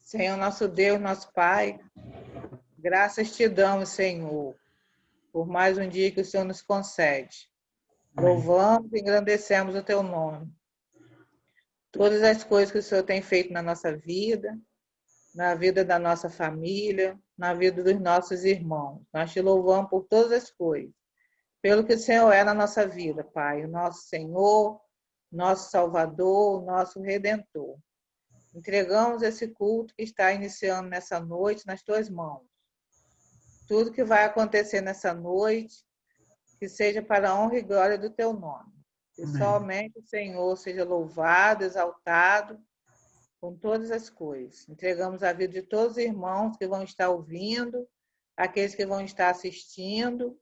Senhor, nosso Deus, nosso Pai, graças te damos, Senhor, por mais um dia que o Senhor nos concede. Louvamos e engrandecemos o teu nome. Todas as coisas que o Senhor tem feito na nossa vida, na vida da nossa família, na vida dos nossos irmãos. Nós te louvamos por todas as coisas, pelo que o Senhor é na nossa vida, Pai, o nosso Senhor, nosso Salvador, o nosso Redentor. Entregamos esse culto que está iniciando nessa noite nas tuas mãos. Tudo que vai acontecer nessa noite, que seja para a honra e glória do teu nome. Que somente o Senhor seja louvado, exaltado, com todas as coisas. Entregamos a vida de todos os irmãos que vão estar ouvindo, aqueles que vão estar assistindo.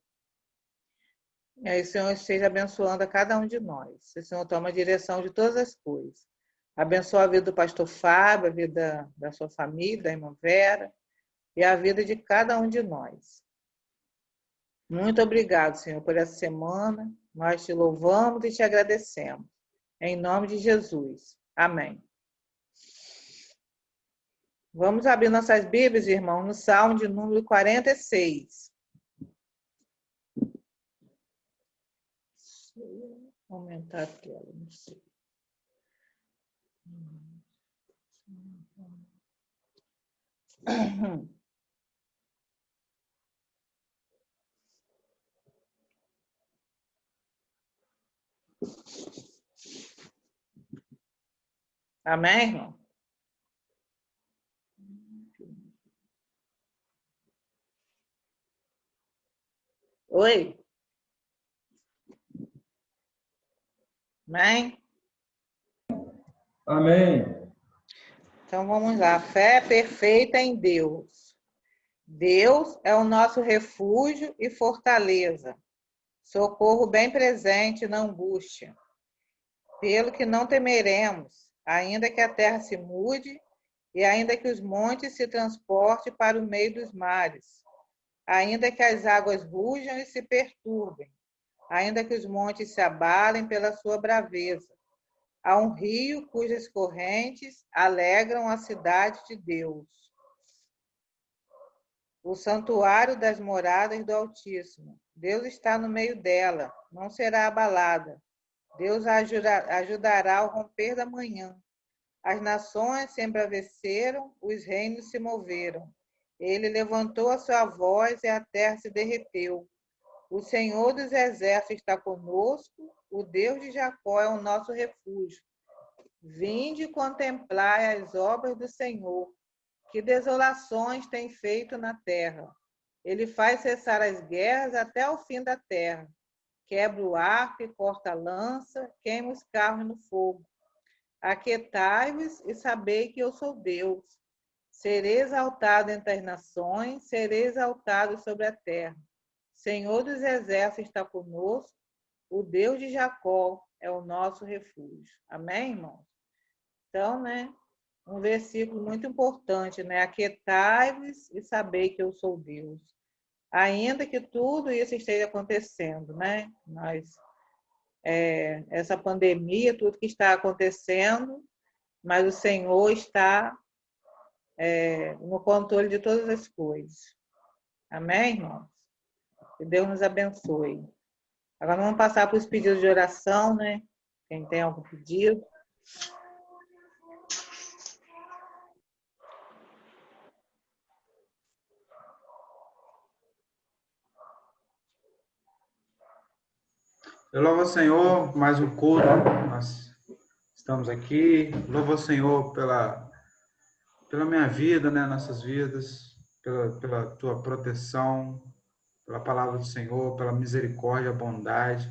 E aí o Senhor esteja abençoando a cada um de nós. O Senhor toma a direção de todas as coisas. Abençoa a vida do pastor Fábio, a vida da sua família, da irmã Vera, e a vida de cada um de nós. Muito obrigado, Senhor, por essa semana. Nós te louvamos e te agradecemos. Em nome de Jesus. Amém. Vamos abrir nossas Bíblias, irmão, no Salmo de número 46. Vou aumentar a tela, não sei. Amém, irmão? Oi? Amém? Amém. Então vamos lá. Fé perfeita em Deus. Deus é o nosso refúgio e fortaleza, socorro bem presente na angústia. Pelo que não temeremos, ainda que a terra se mude e ainda que os montes se transportem para o meio dos mares, ainda que as águas rujam e se perturbem, ainda que os montes se abalem pela sua braveza. Há um rio cujas correntes alegram a cidade de Deus, o santuário das moradas do Altíssimo. Deus está no meio dela, não será abalada. Deus a ajudará ao romper da manhã. As nações se embraveceram, os reinos se moveram. Ele levantou a sua voz e a terra se derreteu. O Senhor dos exércitos está conosco, o Deus de Jacó é o nosso refúgio. Vinde contemplai as obras do Senhor, que desolações tem feito na terra. Ele faz cessar as guerras até o fim da terra. Quebra o arco e corta a lança, queima os carros no fogo. Aquietai-vos e sabei que eu sou Deus. Serei exaltado entre as nações, serei exaltado sobre a terra. Senhor dos exércitos está conosco, o Deus de Jacó é o nosso refúgio. Amém, irmãos? Então, um versículo muito importante, Aquietai-vos e sabei que eu sou Deus. Ainda que tudo isso esteja acontecendo, essa pandemia, tudo que está acontecendo, mas o Senhor está no controle de todas as coisas. Amém, irmãos? Que Deus nos abençoe. Agora vamos passar para os pedidos de oração, Quem tem algum pedido? Eu louvo ao Senhor, mais um culto, nós estamos aqui. Louvo ao Senhor pela minha vida, nossas vidas, pela tua proteção, pela palavra do Senhor, pela misericórdia, bondade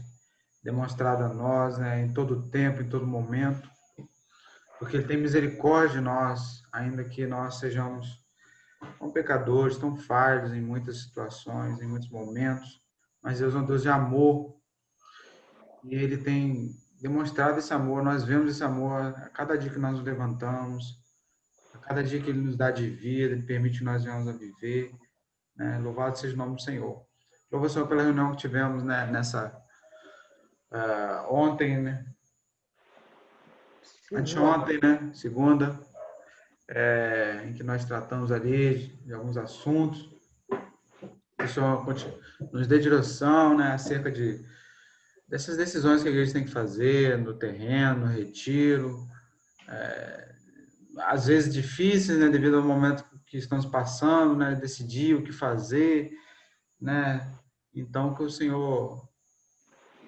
demonstrada a nós, em todo tempo, em todo momento, porque Ele tem misericórdia de nós, ainda que nós sejamos tão pecadores, tão falhos em muitas situações, em muitos momentos, mas Deus é um Deus de amor. E Ele tem demonstrado esse amor, nós vemos esse amor a cada dia que nós nos levantamos, a cada dia que Ele nos dá de vida, Ele permite que nós venhamos a viver. Louvado seja o nome do Senhor. Louvo ao Senhor pela reunião que tivemos ontem, anteontem, segunda. em que nós tratamos ali de alguns assuntos. Que o Senhor nos dê direção, né, acerca dessas decisões que a igreja tem que fazer no terreno, no retiro, às vezes difíceis, né, devido ao momento que estamos passando, né, decidir o que fazer, né. Então, que o Senhor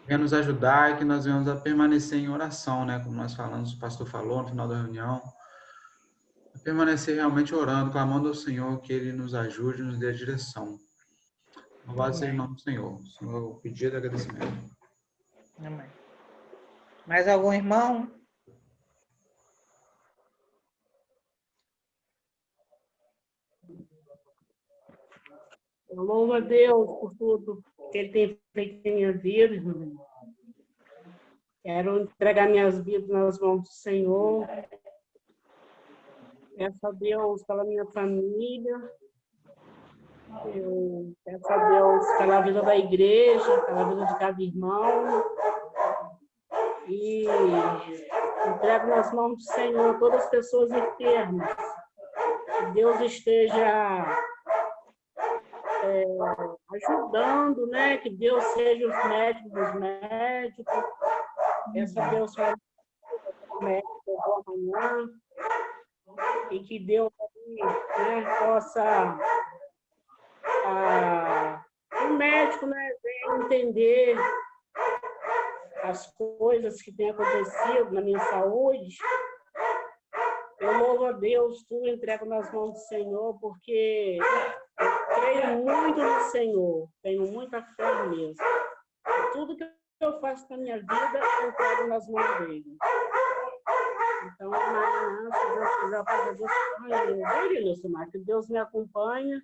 venha nos ajudar e que nós venhamos a permanecer em oração, né, como nós falamos, o pastor falou no final da reunião, permanecer realmente orando, clamando ao Senhor que Ele nos ajude e nos dê a direção. Louvado seja o nome do Senhor. Senhor, pedido e agradecimento. Amém. Mais algum irmão? Eu louvo a Deus por tudo que Ele tem feito em minha vida, irmão. Quero entregar minhas vidas nas mãos do Senhor. Peço a Deus pela minha família. Eu peço a Deus pela vida da igreja, pela vida de cada irmão. E entrego nas mãos do Senhor todas as pessoas enfermas. Que Deus esteja ajudando, né? Que Deus seja os médicos dos médicos. Peço a Deus para o médico amanhã. E que Deus, né, possa o médico, né, venha entender as coisas que têm acontecido na minha saúde. Eu louvo a Deus, tudo entrego nas mãos do Senhor, porque eu creio muito no Senhor, tenho muita fé mesmo. Tudo que eu faço na minha vida, eu entrego nas mãos dele. Então, amanhã, se Deus quiser fazer, que Deus me acompanha.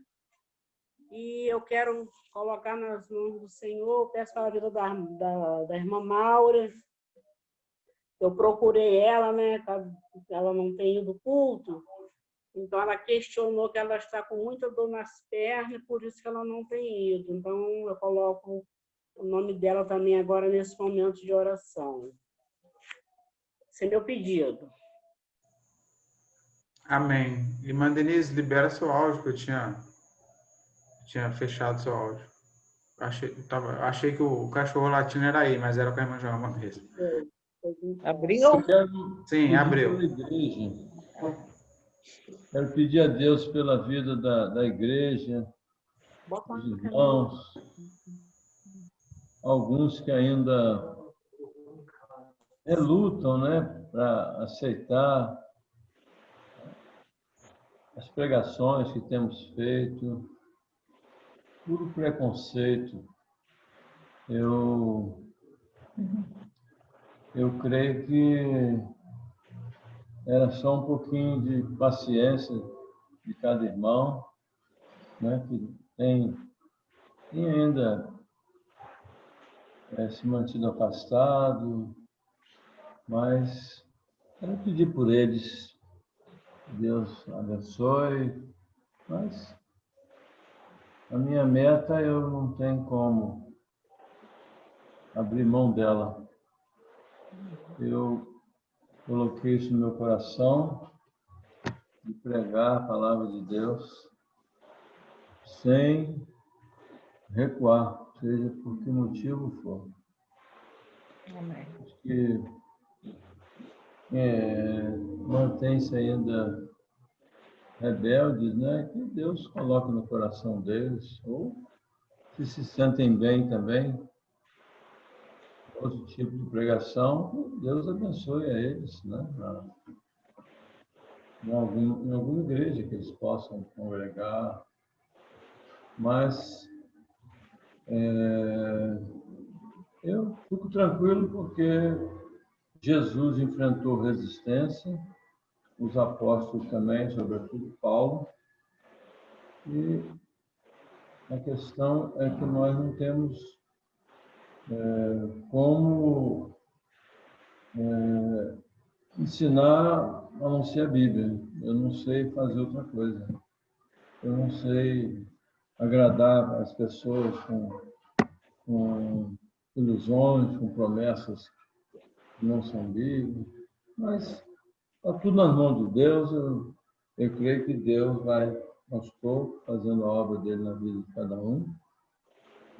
E eu quero colocar nas mãos do Senhor, peço para a vida da irmã Maura. Eu procurei ela, né? Ela não tem ido culto. Então, ela questionou que ela está com muita dor nas pernas, por isso que ela não tem ido. Então, eu coloco o nome dela também agora nesse momento de oração. Esse é meu pedido. Amém. Irmã Denise, libera seu áudio, que eu tinha fechado seu áudio. Achei que o cachorro latino era aí, mas era com a irmã Joelma mesmo. Abriu? Sim, abriu. Igreja. Quero pedir a Deus pela vida da igreja, dos irmãos, alguns que ainda relutam, né, para aceitar as pregações que temos feito, puro preconceito. Eu creio que era só um pouquinho de paciência de cada irmão, né, que tem ainda se mantido afastado, mas quero pedir por eles, Deus abençoe, mas a minha meta eu não tenho como abrir mão dela. Eu coloquei isso no meu coração, de pregar a palavra de Deus, sem recuar, seja por que motivo for. Amém. Que mantém-se ainda rebeldes, né? Que Deus coloque no coração deles, ou se sentem bem também, outro tipo de pregação, Deus abençoe a eles, né? Em alguma igreja que eles possam congregar, mas eu fico tranquilo porque Jesus enfrentou resistência, os apóstolos também, sobretudo Paulo, e a questão é que nós não temos como ensinar a não ser a Bíblia. Eu não sei fazer outra coisa. Eu não sei agradar as pessoas com ilusões, com promessas que não são bíblicas, mas está tudo nas mãos de Deus. eu creio que Deus vai, aos poucos, fazendo a obra dele na vida de cada um,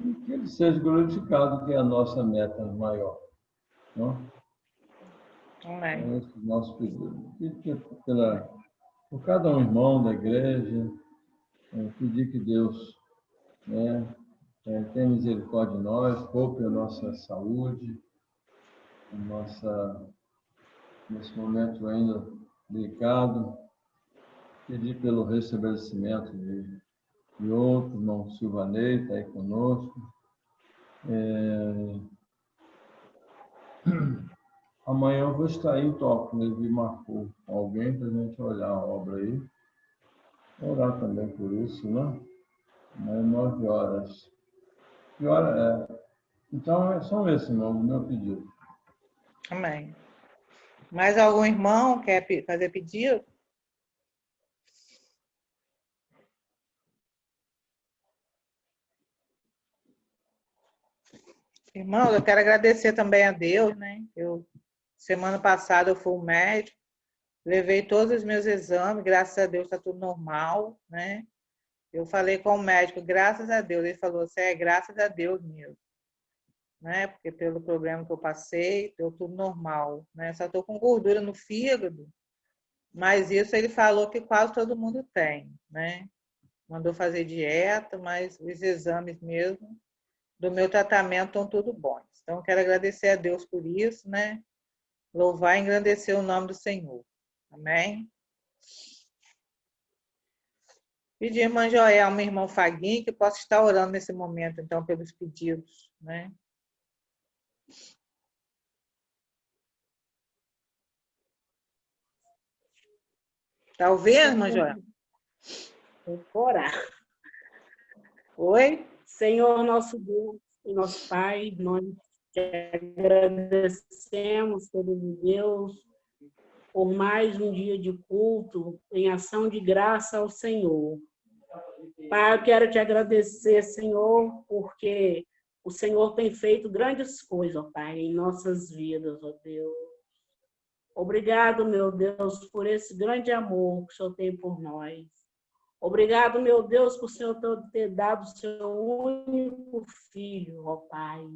e que ele seja glorificado, que é a nossa meta maior. Não? Amém. Esse é o nosso pedido. E por cada um irmão da igreja, pedir que Deus, né, tenha misericórdia de nós, poupe a nossa saúde, nesse momento ainda delicado, pedir pelo restabelecimento de outro, irmão Silvanei, está aí conosco. Amanhã eu vou estar aí em Tóquio, ele me marcou alguém para a gente olhar a obra aí. Orar também por isso, né? 9 horas. Que hora é? Então, é só esse, irmão, o meu pedido. Amém. Mais algum irmão quer fazer pedido? Irmão, eu quero agradecer também a Deus, né? Semana passada eu fui ao médico, levei todos os meus exames, graças a Deus está tudo normal, né? Eu falei com o médico, graças a Deus, ele falou assim, graças a Deus mesmo, né? Porque pelo problema que eu passei, deu tudo normal, né? Só estou com gordura no fígado, mas isso ele falou que quase todo mundo tem, né? Mandou fazer dieta, mas os exames mesmo do meu tratamento estão tudo bons. Então, quero agradecer a Deus por isso, né? Louvar e engrandecer o nome do Senhor. Amém? Pedir a irmã Joelma, irmão Faguinho, que possa estar orando nesse momento, então, pelos pedidos, né? Está ouvindo, irmã Joelma? Vou orar. Oi? Senhor, nosso Deus e nosso Pai, nós te agradecemos, querido Deus, por mais um dia de culto em ação de graça ao Senhor. Pai, eu quero te agradecer, Senhor, porque o Senhor tem feito grandes coisas, ó Pai, em nossas vidas, ó Deus. Obrigado, meu Deus, por esse grande amor que o Senhor tem por nós. Obrigado, meu Deus, por o Senhor ter dado o seu único filho, ó Pai,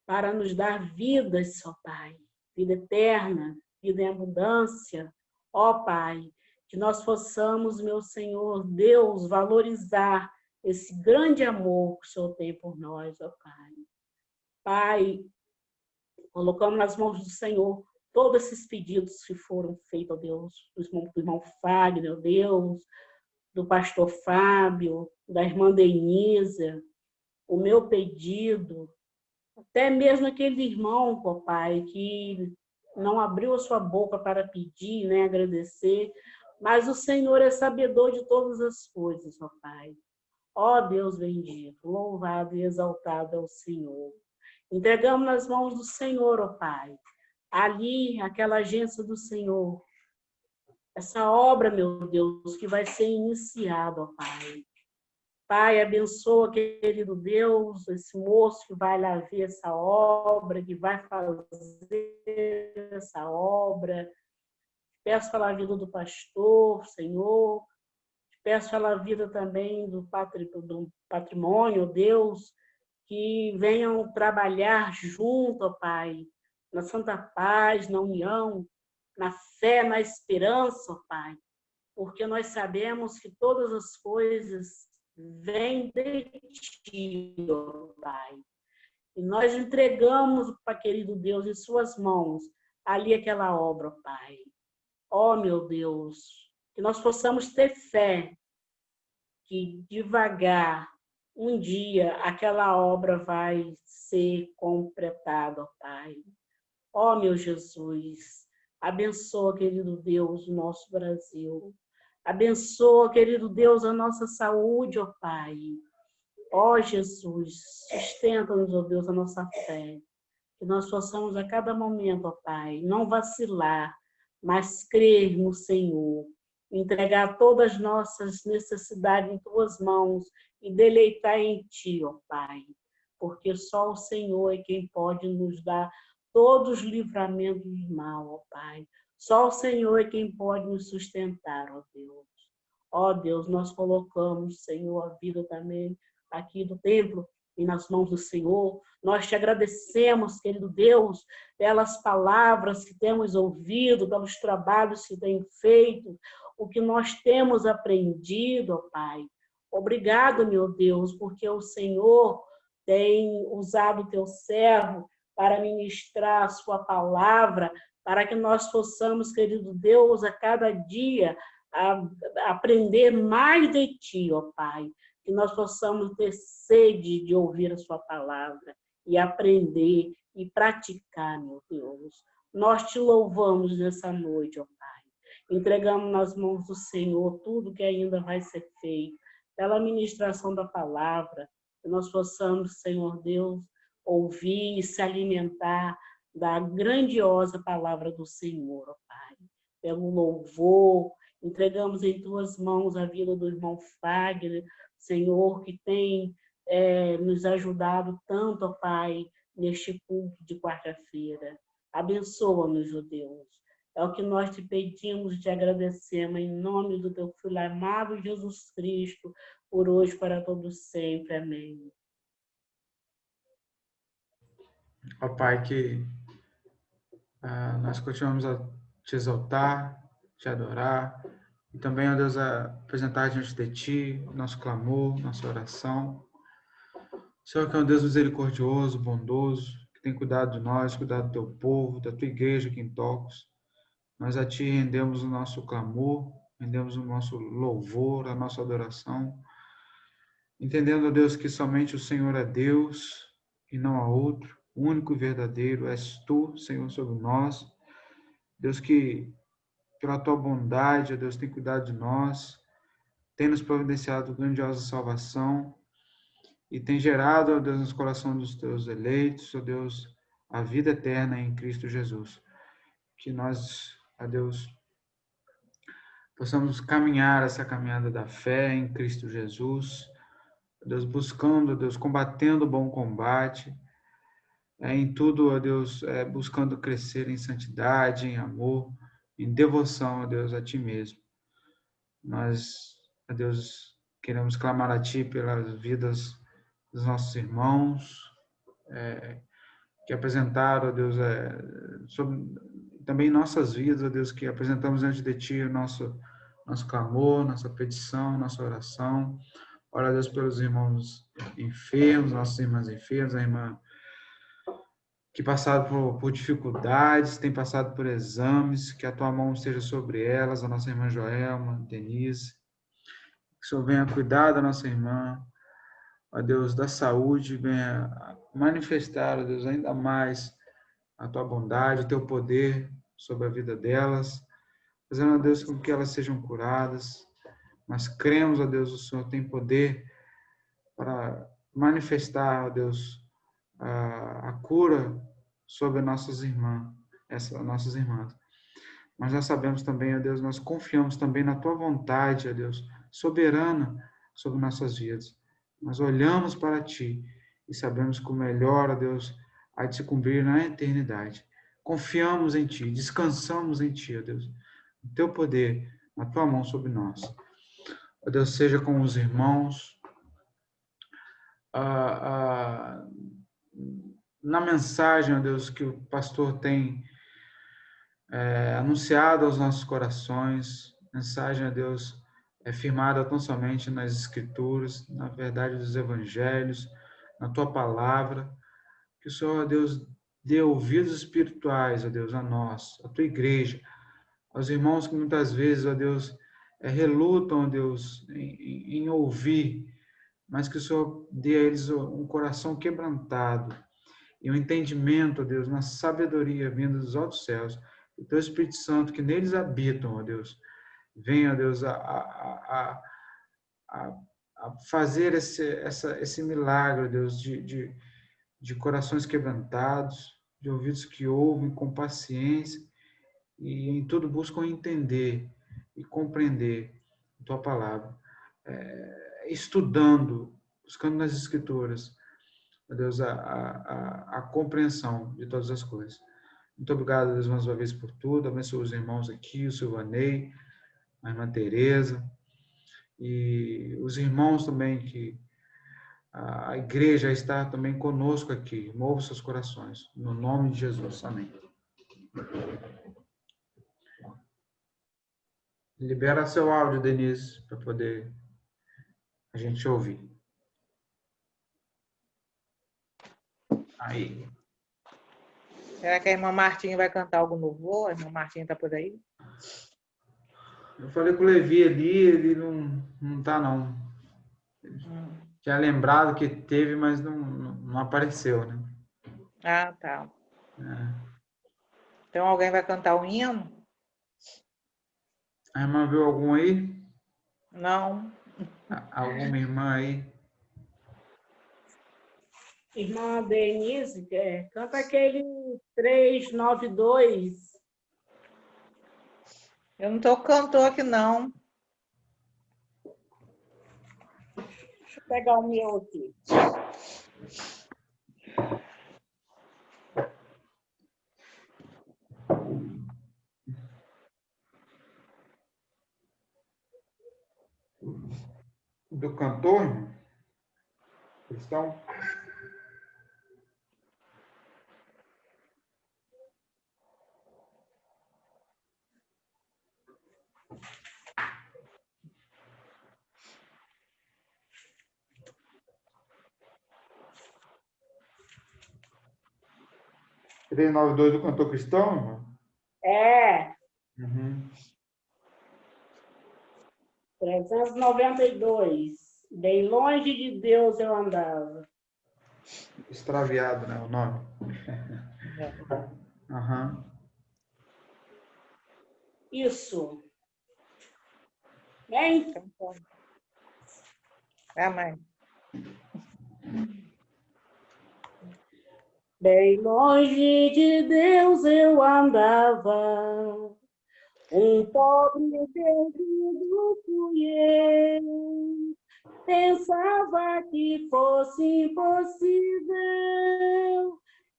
para nos dar vidas, ó Pai, vida eterna, vida em abundância, ó Pai, que nós possamos, meu Senhor, Deus, valorizar esse grande amor que o Senhor tem por nós, ó Pai. Pai, colocamos nas mãos do Senhor todos esses pedidos que foram feitos, ó Deus, do irmão Fagner, ó Deus, do pastor Fábio, da irmã Denise, o meu pedido, até mesmo aquele irmão, ó Pai, que não abriu a sua boca para pedir, né, agradecer, mas o Senhor é sabedor de todas as coisas, ó Pai. Ó Deus bendito, louvado e exaltado é o Senhor. Entregamos nas mãos do Senhor, ó Pai, ali, aquela agência do Senhor, essa obra, meu Deus, que vai ser iniciada, ó Pai. Pai, abençoa, querido Deus, esse moço que vai lá ver essa obra, que vai fazer essa obra. Peço pela vida do pastor, Senhor. Peço pela vida também do patrimônio, Deus, que venham trabalhar junto, ó Pai, na santa paz, na união, na fé, na esperança, ó Pai, porque nós sabemos que todas as coisas vêm de Ti, ó Pai. E nós entregamos, Pai querido Deus, em Suas mãos, ali aquela obra, ó Pai. Ó, meu Deus, que nós possamos ter fé que devagar, um dia, aquela obra vai ser completada, ó Pai. Ó, meu Jesus, abençoa, querido Deus, o nosso Brasil. Abençoa, querido Deus, a nossa saúde, ó Pai. Ó, Jesus, sustenta-nos, ó Deus, a nossa fé. Que nós possamos a cada momento, ó Pai, não vacilar, mas crer no Senhor. Entregar todas as nossas necessidades em Tuas mãos e deleitar em Ti, ó Pai. Porque só o Senhor é quem pode nos dar todos os livramentos do mal, ó Pai. Só o Senhor é quem pode nos sustentar, ó Deus. Ó Deus, nós colocamos, Senhor, a vida também aqui do templo e nas mãos do Senhor. Nós te agradecemos, querido Deus, pelas palavras que temos ouvido, pelos trabalhos que tem feito, o que nós temos aprendido, ó Pai. Obrigado, meu Deus, porque o Senhor tem usado o teu servo para ministrar a sua palavra, para que nós possamos, querido Deus, a cada dia aprender mais de ti, ó Pai. Que nós possamos ter sede de ouvir a sua palavra e aprender e praticar, meu Deus. Nós te louvamos nessa noite, ó Pai. Entregamos nas mãos do Senhor tudo que ainda vai ser feito, pela ministração da palavra, que nós possamos, Senhor Deus, ouvir e se alimentar da grandiosa palavra do Senhor, ó Pai. Pelo louvor, entregamos em tuas mãos a vida do irmão Fagner, Senhor, que tem nos ajudado tanto, ó Pai, neste culto de quarta-feira. Abençoa-nos, ó Deus. É o que nós te pedimos, te agradecemos, em nome do teu Filho amado Jesus Cristo, por hoje, para todos sempre. Amém. Ó Pai, que nós continuamos a te exaltar, te adorar, e também, ó Deus, a apresentar diante de ti nosso clamor, nossa oração. Senhor, que é um Deus misericordioso, bondoso, que tem cuidado de nós, cuidado do teu povo, da tua igreja aqui em Tocos. Nós a ti rendemos o nosso clamor, rendemos o nosso louvor, a nossa adoração, entendendo, ó Deus, que somente o Senhor é Deus e não há outro, o único e verdadeiro és tu, Senhor, sobre nós. Deus, que pela tua bondade, ó Deus, tem cuidado de nós, tem nos providenciado grandiosa salvação e tem gerado, ó Deus, no coração dos teus eleitos, ó Deus, a vida eterna em Cristo Jesus. Que nós, ó Deus, possamos caminhar essa caminhada da fé em Cristo Jesus, ó Deus, buscando, ó Deus, combatendo o bom combate, em tudo, ó Deus, buscando crescer em santidade, em amor, em devoção, ó Deus, a Ti mesmo. Nós, ó Deus, queremos clamar a Ti pelas vidas dos nossos irmãos, que apresentaram, ó Deus, sobre, também nossas vidas, ó Deus, que apresentamos diante de Ti o nosso clamor, nossa petição, nossa oração. Ora, Deus, pelos irmãos enfermos, nossas irmãs enfermas, a irmã que passaram por dificuldades, tem passado por exames, que a Tua mão esteja sobre elas, a nossa irmã Joelma, Denise, que o Senhor venha cuidar da nossa irmã, ó Deus, da saúde, venha manifestar, ó Deus, ainda mais a Tua bondade, o Teu poder sobre a vida delas, fazendo, ó Deus, com que elas sejam curadas. Nós cremos, ó Deus, o Senhor tem poder para manifestar, ó Deus, a cura sobre nossas irmãs, nossas irmãs. Mas nós sabemos também, ó Deus, nós confiamos também na Tua vontade, ó Deus, soberana sobre nossas vidas. Nós olhamos para Ti e sabemos que o melhor, ó Deus, há de se cumprir na eternidade. Confiamos em Ti, descansamos em Ti, ó Deus, no Teu poder, na Tua mão sobre nós. Ó Deus, seja com os irmãos, na mensagem, ó Deus, que o pastor tem anunciado aos nossos corações, mensagem, ó Deus, firmada tão somente nas Escrituras, na verdade dos Evangelhos, na Tua palavra, que o Senhor, ó Deus, dê ouvidos espirituais, ó Deus, a nós, a Tua igreja, aos irmãos que muitas vezes, ó Deus, relutam, ó Deus, em ouvir, mas que o Senhor dê a eles um coração quebrantado e um entendimento, ó Deus, uma sabedoria vinda dos altos céus, o Teu Espírito Santo que neles habitam, ó Deus, venha, ó Deus, a fazer esse milagre, ó Deus, de corações quebrantados, de ouvidos que ouvem com paciência e em tudo buscam entender e compreender a Tua palavra, estudando, buscando nas Escrituras, ó Deus, a compreensão de todas as coisas. Muito obrigado, Deus, mais uma vez por tudo. Abençoe os irmãos aqui, o Silvanei, a irmã Tereza, e os irmãos também que a igreja está também conosco aqui. Mova seus corações. No nome de Jesus. Amém. Libera seu áudio, Denise, para poder a gente ouvir. Aí. Será que a irmã Martinha vai cantar algum louvor? A irmã Martinha está por aí? Eu falei com o Levi ali, ele não tá, não. Tinha lembrado que teve, mas não apareceu, né? Ah, tá. É. Então alguém vai cantar o hino? A irmã viu algum aí? Não. Alguma irmã aí? Irmã Denise, canta aquele 392. Eu não estou cantor aqui, não. Deixa eu pegar o meu aqui. Do cantor, irmão? Cristão? Três nove dois do cantor cristão, irmão? É, Uhum. 392. Bem longe de Deus eu andava. Extraviado, né? O nome. Aham. Isso. Bem, Amém. bem longe de Deus eu andava, um pobre perdido fui eu. Pensava que fosse impossível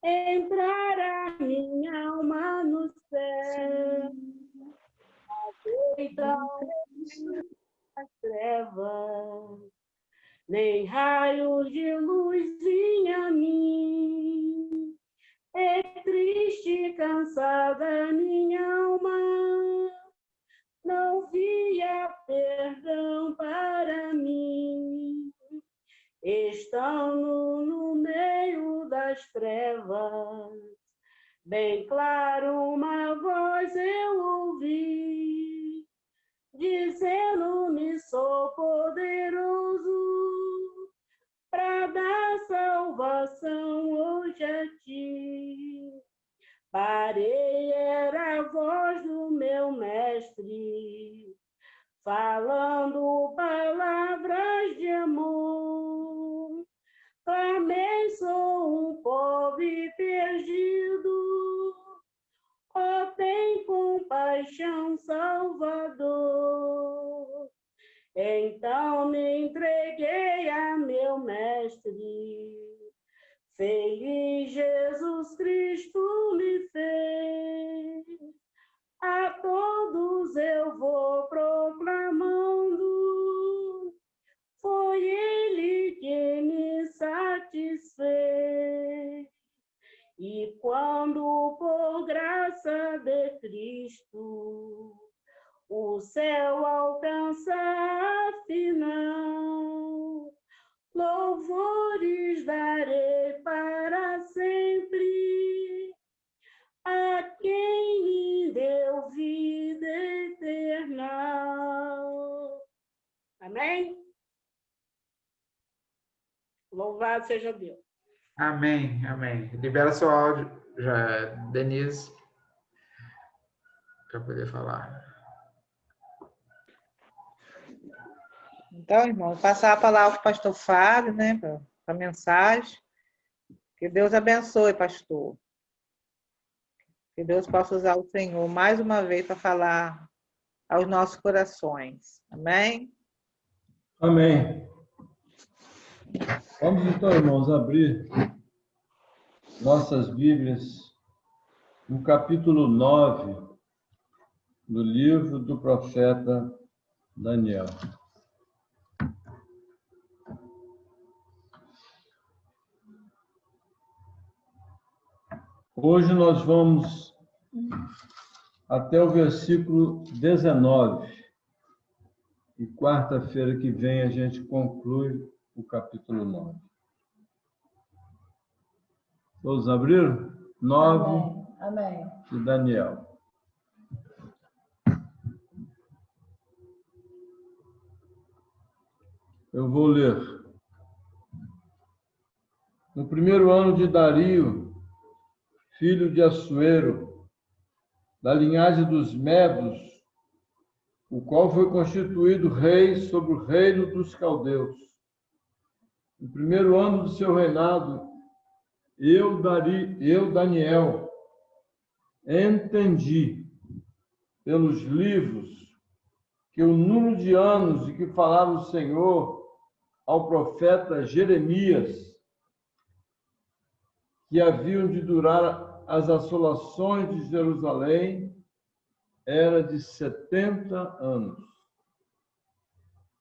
entrar a minha alma no céu. Então, as trevas, nem raios de luz vinha a mim. É triste, cansada minha alma, não via perdão para mim. Estando no meio das trevas, bem claro uma voz eu ouvi, dizendo-me sou poderoso para dar salvação hoje a ti. Parei, era a voz do meu mestre, falando palavras de amor. Clamei, sou um pobre perdido, ó, tem compaixão, Salvador. Então me entreguei a meu mestre, feliz Jesus Cristo me fez. A todos eu vou proclamando, foi Ele que me satisfez. E quando por graça de Cristo o céu alcançar final, louvores darei para sempre a quem me deu vida eterna. Amém? Louvado seja Deus. Amém, amém. Libera seu áudio, já, Denise, para poder falar. Então, irmão, vou passar a palavra para o pastor Fábio, né, para a mensagem. Que Deus abençoe, pastor. Que Deus possa usar o Senhor mais uma vez para falar aos nossos corações. Amém? Amém. Vamos então, irmãos, abrir nossas Bíblias no capítulo 9 do livro do profeta Daniel. Hoje nós vamos até o versículo 19. E quarta-feira que vem a gente conclui o capítulo 9. Todos abriram? 9 Amém. de Daniel. Eu vou ler. No primeiro ano de Dario, filho de Assuero, da linhagem dos Medos, o qual foi constituído rei sobre o reino dos caldeus. No primeiro ano do seu reinado, eu, Daniel, entendi pelos livros que o número de anos de que falava o Senhor ao profeta Jeremias, que haviam de durar as assolações de Jerusalém, era de 70 anos.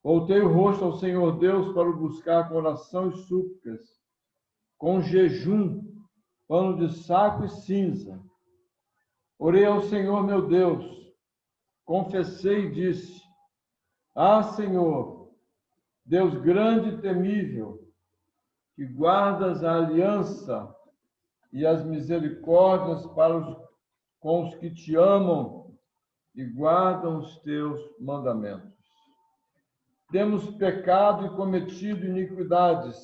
Voltei o rosto ao Senhor Deus para o buscar com oração e súplicas, com jejum, pano de saco e cinza. Orei ao Senhor meu Deus, confessei e disse: Ah, Senhor, Deus grande e temível, que guardas a aliança e as misericórdias com os que te amam e guardam os teus mandamentos. Temos pecado e cometido iniquidades,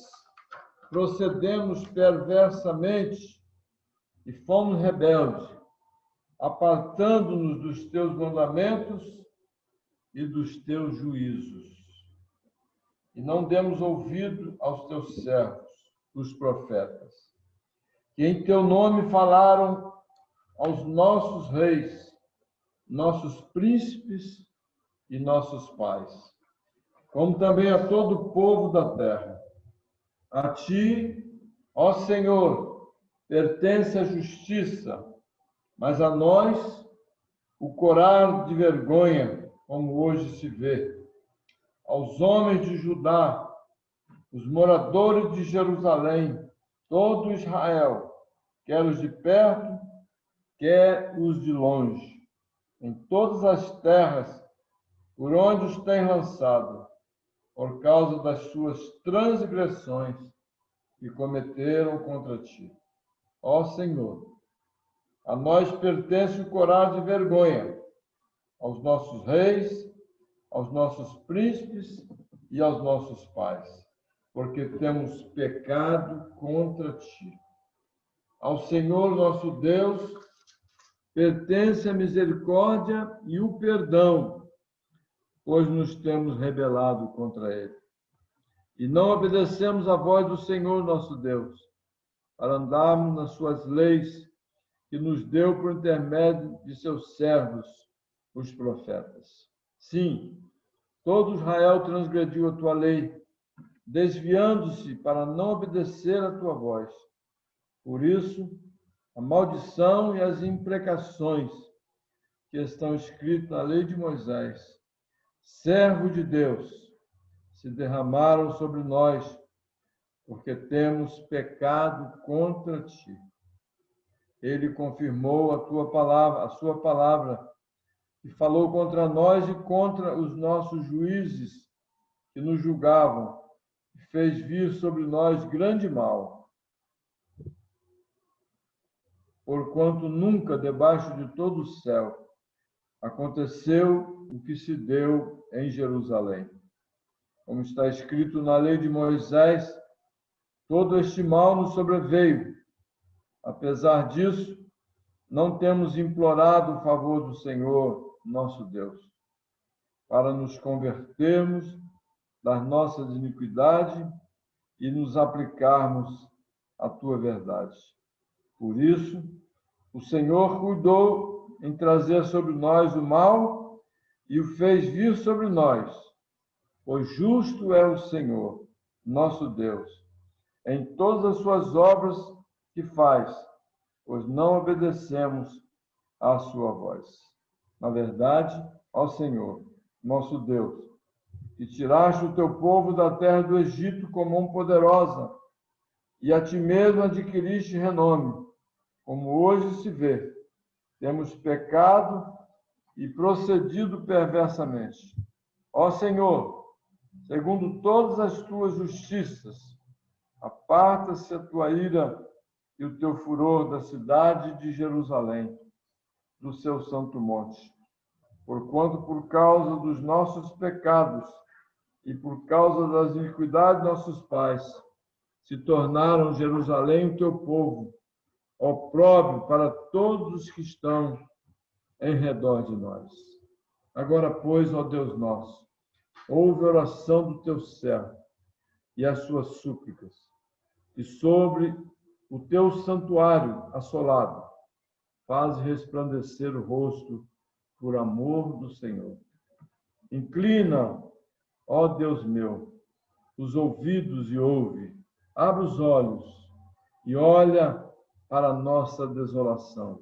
procedemos perversamente e fomos rebeldes, apartando-nos dos teus mandamentos e dos teus juízos. E não demos ouvido aos teus servos, os profetas, que em teu nome falaram aos nossos reis, nossos príncipes e nossos pais, como também a todo o povo da terra. A ti, ó Senhor, pertence a justiça, mas a nós o corar de vergonha, como hoje se vê. Aos homens de Judá, os moradores de Jerusalém, todo Israel, quer os de perto, quer os de longe, em todas as terras por onde os tens lançado, por causa das suas transgressões que cometeram contra ti. Ó Senhor, a nós pertence o corar de vergonha, aos nossos reis, aos nossos príncipes e aos nossos pais, porque temos pecado contra ti. Ao Senhor nosso Deus pertence a misericórdia e o perdão, pois nos temos rebelado contra ele. E não obedecemos à voz do Senhor nosso Deus, para andarmos nas suas leis, que nos deu por intermédio de seus servos, os profetas. Sim, todo Israel transgrediu a tua lei, desviando-se para não obedecer à tua voz. Por isso, a maldição e as imprecações que estão escritas na lei de Moisés, servo de Deus, se derramaram sobre nós, porque temos pecado contra ti. Ele confirmou a sua palavra, e falou contra nós e contra os nossos juízes que nos julgavam, e fez vir sobre nós grande mal. Porquanto nunca debaixo de todo o céu aconteceu o que se deu em Jerusalém. Como está escrito na lei de Moisés, todo este mal nos sobreveio. Apesar disso, não temos implorado o favor do Senhor, nosso Deus, para nos convertermos das nossas iniquidades e nos aplicarmos à tua verdade. Por isso, o Senhor cuidou em trazer sobre nós o mal e o fez vir sobre nós, pois justo é o Senhor, nosso Deus, em todas as suas obras que faz, pois não obedecemos à sua voz. Na verdade, ó Senhor, nosso Deus, que tiraste o teu povo da terra do Egito com mão poderosa, e a ti mesmo adquiriste renome, como hoje se vê, temos pecado e procedido perversamente. Ó Senhor, segundo todas as tuas justiças, aparta-se a tua ira e o teu furor da cidade de Jerusalém, do seu santo monte. Porquanto, por causa dos nossos pecados e por causa das iniquidades de nossos pais, se tornaram Jerusalém o teu povo, opróbrio para todos os que estão em redor de nós. Agora, pois, ó Deus nosso, ouve a oração do teu servo e as suas súplicas, e sobre o teu santuário assolado, faz resplandecer o rosto por amor do Senhor. Inclina, ó Deus meu, os ouvidos e ouve, abre os olhos e olha para a nossa desolação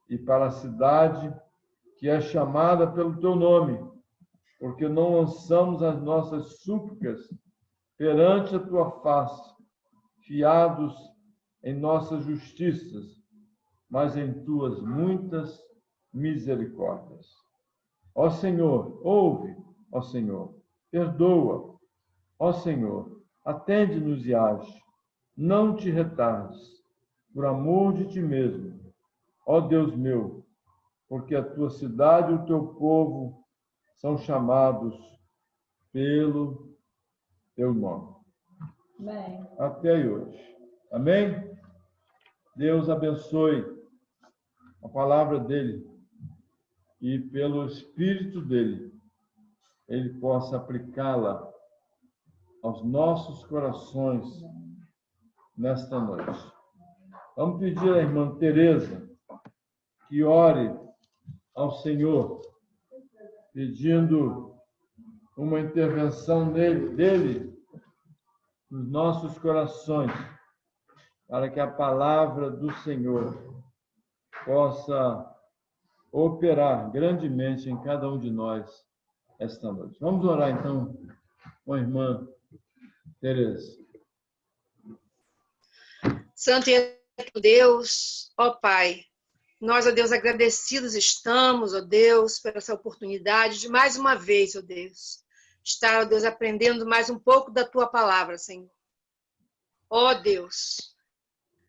e para a cidade que é chamada pelo teu nome, porque não lançamos as nossas súplicas perante a tua face, fiados em nossas justiças, mas em tuas muitas misericórdias. Ó Senhor, ouve, ó Senhor, perdoa, ó Senhor, atende-nos e age, não te retardes, por amor de ti mesmo, ó Deus meu, porque a tua cidade e o teu povo são chamados pelo teu nome. Amém. Até hoje. Amém? Deus abençoe a palavra dele e pelo Espírito dele, ele possa aplicá-la aos nossos corações nesta noite. Vamos pedir à irmã Tereza que ore ao Senhor, pedindo uma intervenção dele nos nossos corações, para que a palavra do Senhor possa operar grandemente em cada um de nós esta noite. Vamos orar, então, com a irmã Tereza. Santo e eterno Deus, ó Pai, nós, ó Deus, agradecidos estamos, ó Deus, por essa oportunidade de mais uma vez, ó Deus, estar, ó Deus, aprendendo mais um pouco da Tua palavra, Senhor. Ó Deus,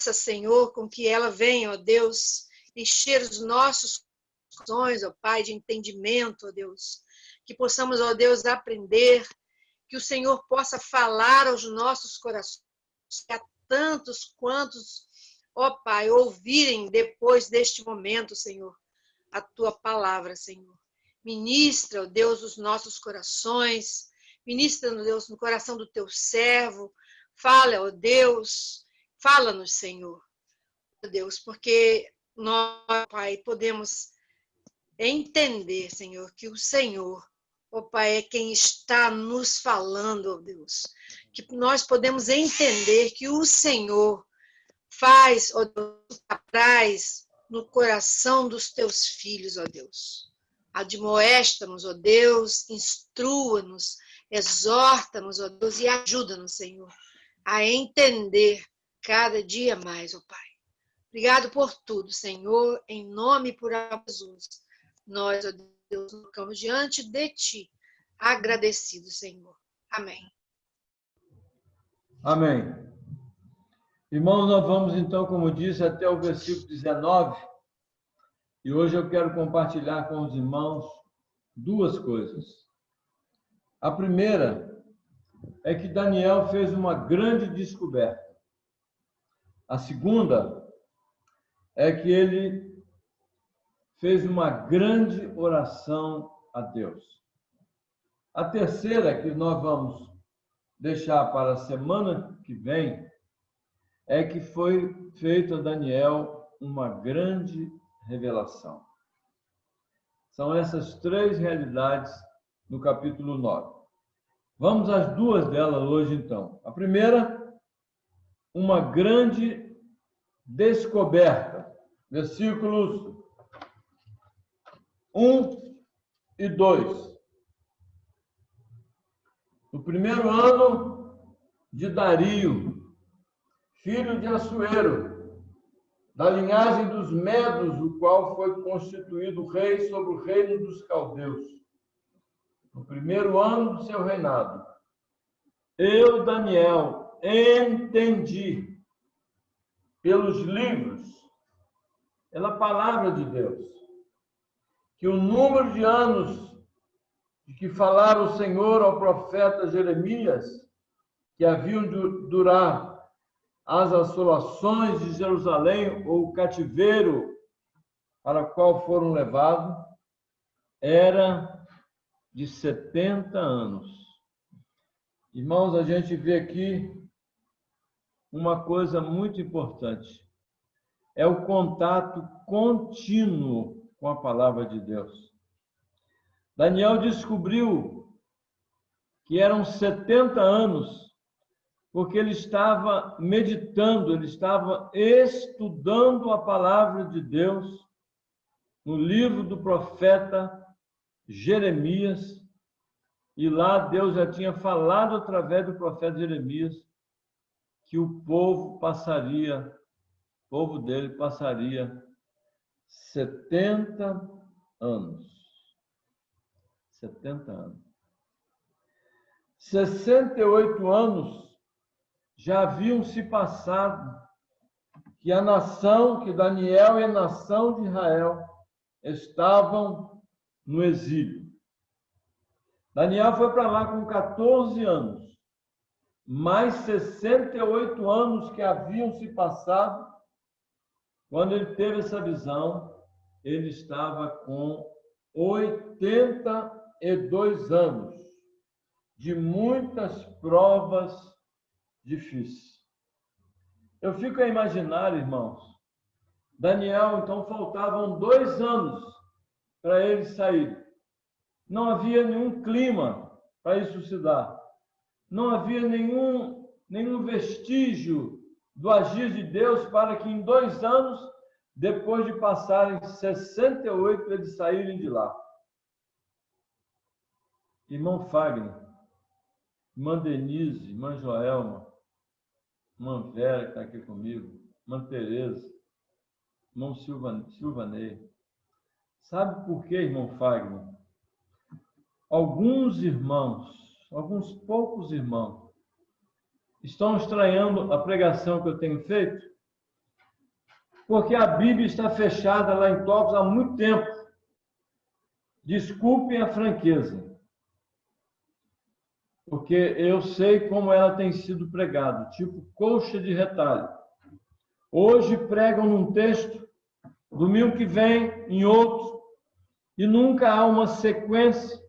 essa, Senhor, com que ela venha, ó Deus, encher os nossos corações, ó Pai, de entendimento, ó Deus, que possamos, ó Deus, aprender, que o Senhor possa falar aos nossos corações, que a tantos quantos, ó Pai, ouvirem depois deste momento, Senhor, a Tua palavra, Senhor. Ministra, ó Deus, os nossos corações, ministra, ó Deus, no coração do Teu servo, fala, ó Deus, fala-nos, Senhor, ó Deus, porque nós, Pai, podemos entender, Senhor, que o Senhor, ó Pai, é quem está nos falando, ó Deus, que nós podemos entender que o Senhor faz, ó Deus, traz no coração dos Teus filhos, ó Deus. Admoesta-nos, ó Deus, instrua-nos, exorta-nos, ó Deus, e ajuda-nos, Senhor, a entender cada dia mais, ó Pai. Obrigado por tudo, Senhor, em nome e por amor de Jesus. Nós, ó Deus, nos colocamos diante de Ti, agradecidos, Senhor. Amém. Amém. Irmãos, nós vamos então, como disse, até o versículo 19. E hoje eu quero compartilhar com os irmãos duas coisas. A primeira é que Daniel fez uma grande descoberta. A segunda é que ele fez uma grande oração a Deus. A terceira, que nós vamos deixar para a semana que vem, é que foi feito a Daniel uma grande revelação. São essas três realidades no capítulo 9. Vamos às duas delas hoje, então. A primeira, uma grande descoberta. Versículos 1 e 2. No primeiro ano de Dario, filho de Assuero, da linhagem dos Medos, o qual foi constituído rei sobre o reino dos caldeus. No primeiro ano do seu reinado, eu, Daniel, entendi pelos livros, pela palavra de Deus, que o número de anos de que falara o Senhor ao profeta Jeremias, que haviam de durar as assolações de Jerusalém, ou o cativeiro para o qual foram levados, era de 70 anos. Irmãos, a gente vê aqui uma coisa muito importante. É o contato contínuo com a palavra de Deus. Daniel descobriu que eram 70 anos, porque ele estava meditando, ele estava estudando a palavra de Deus no livro do profeta Jeremias, e lá Deus já tinha falado através do profeta Jeremias que o povo dele passaria 70 anos. 70 anos. 68 anos já haviam se passado que Daniel e a nação de Israel estavam no exílio. Daniel foi para lá com 14 anos, mais 68 anos que haviam se passado. Quando ele teve essa visão, ele estava com 82 anos, de muitas provas difíceis. Eu fico a imaginar, irmãos, Daniel, então, faltavam 2 anos para ele sair. Não havia nenhum clima para isso se dar. Não havia nenhum vestígio do agir de Deus para que em 2 anos, depois de passarem 68, eles saírem de lá. Irmão Fagner, irmã Denise, irmã Joelma, irmã Vera, que está aqui comigo, irmã Tereza, irmão Silvanei. Sabe por quê, irmão Fagner? Alguns poucos irmãos, estão estranhando a pregação que eu tenho feito, porque a Bíblia está fechada lá em Tóquio há muito tempo. Desculpem a franqueza, porque eu sei como ela tem sido pregada, tipo coxa de retalho. Hoje pregam num texto, domingo que vem em outro, e nunca há uma sequência,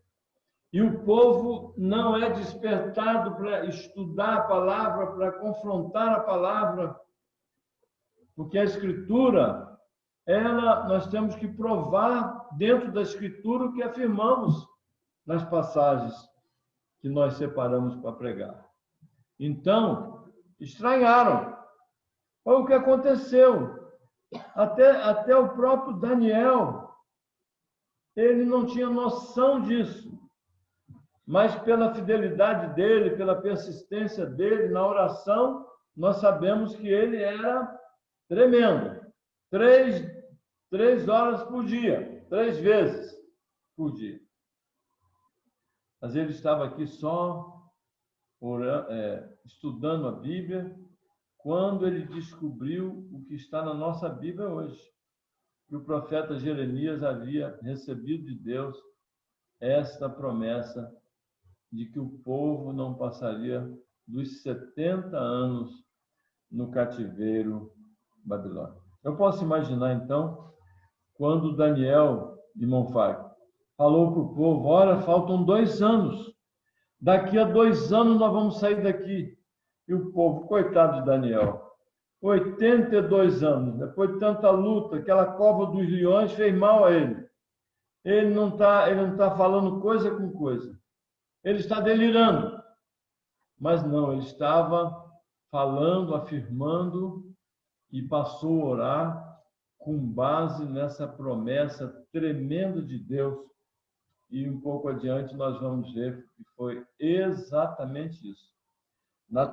e o povo não é despertado para estudar a palavra, para confrontar a palavra, porque a Escritura, nós temos que provar dentro da Escritura o que afirmamos nas passagens que nós separamos para pregar. Então, estranharam. Olha o que aconteceu. Até o próprio Daniel, ele não tinha noção disso. Mas pela fidelidade dele, pela persistência dele na oração, nós sabemos que ele era tremendo. 3 horas por dia, 3 vezes por dia. Mas ele estava aqui só estudando a Bíblia, quando ele descobriu o que está na nossa Bíblia hoje, que o profeta Jeremias havia recebido de Deus esta promessa de que o povo não passaria dos 70 anos no cativeiro babilônico. Eu posso imaginar, então, quando Daniel, irmão Fábio, falou para o povo: olha, faltam 2 anos. Daqui a 2 anos nós vamos sair daqui. E o povo, coitado de Daniel, 82 anos, depois de tanta luta, aquela cova dos leões fez mal a ele. Ele não tá falando coisa com coisa. Ele está delirando. Mas não, ele estava falando, afirmando e passou a orar com base nessa promessa tremenda de Deus. E um pouco adiante nós vamos ver que foi exatamente isso. Na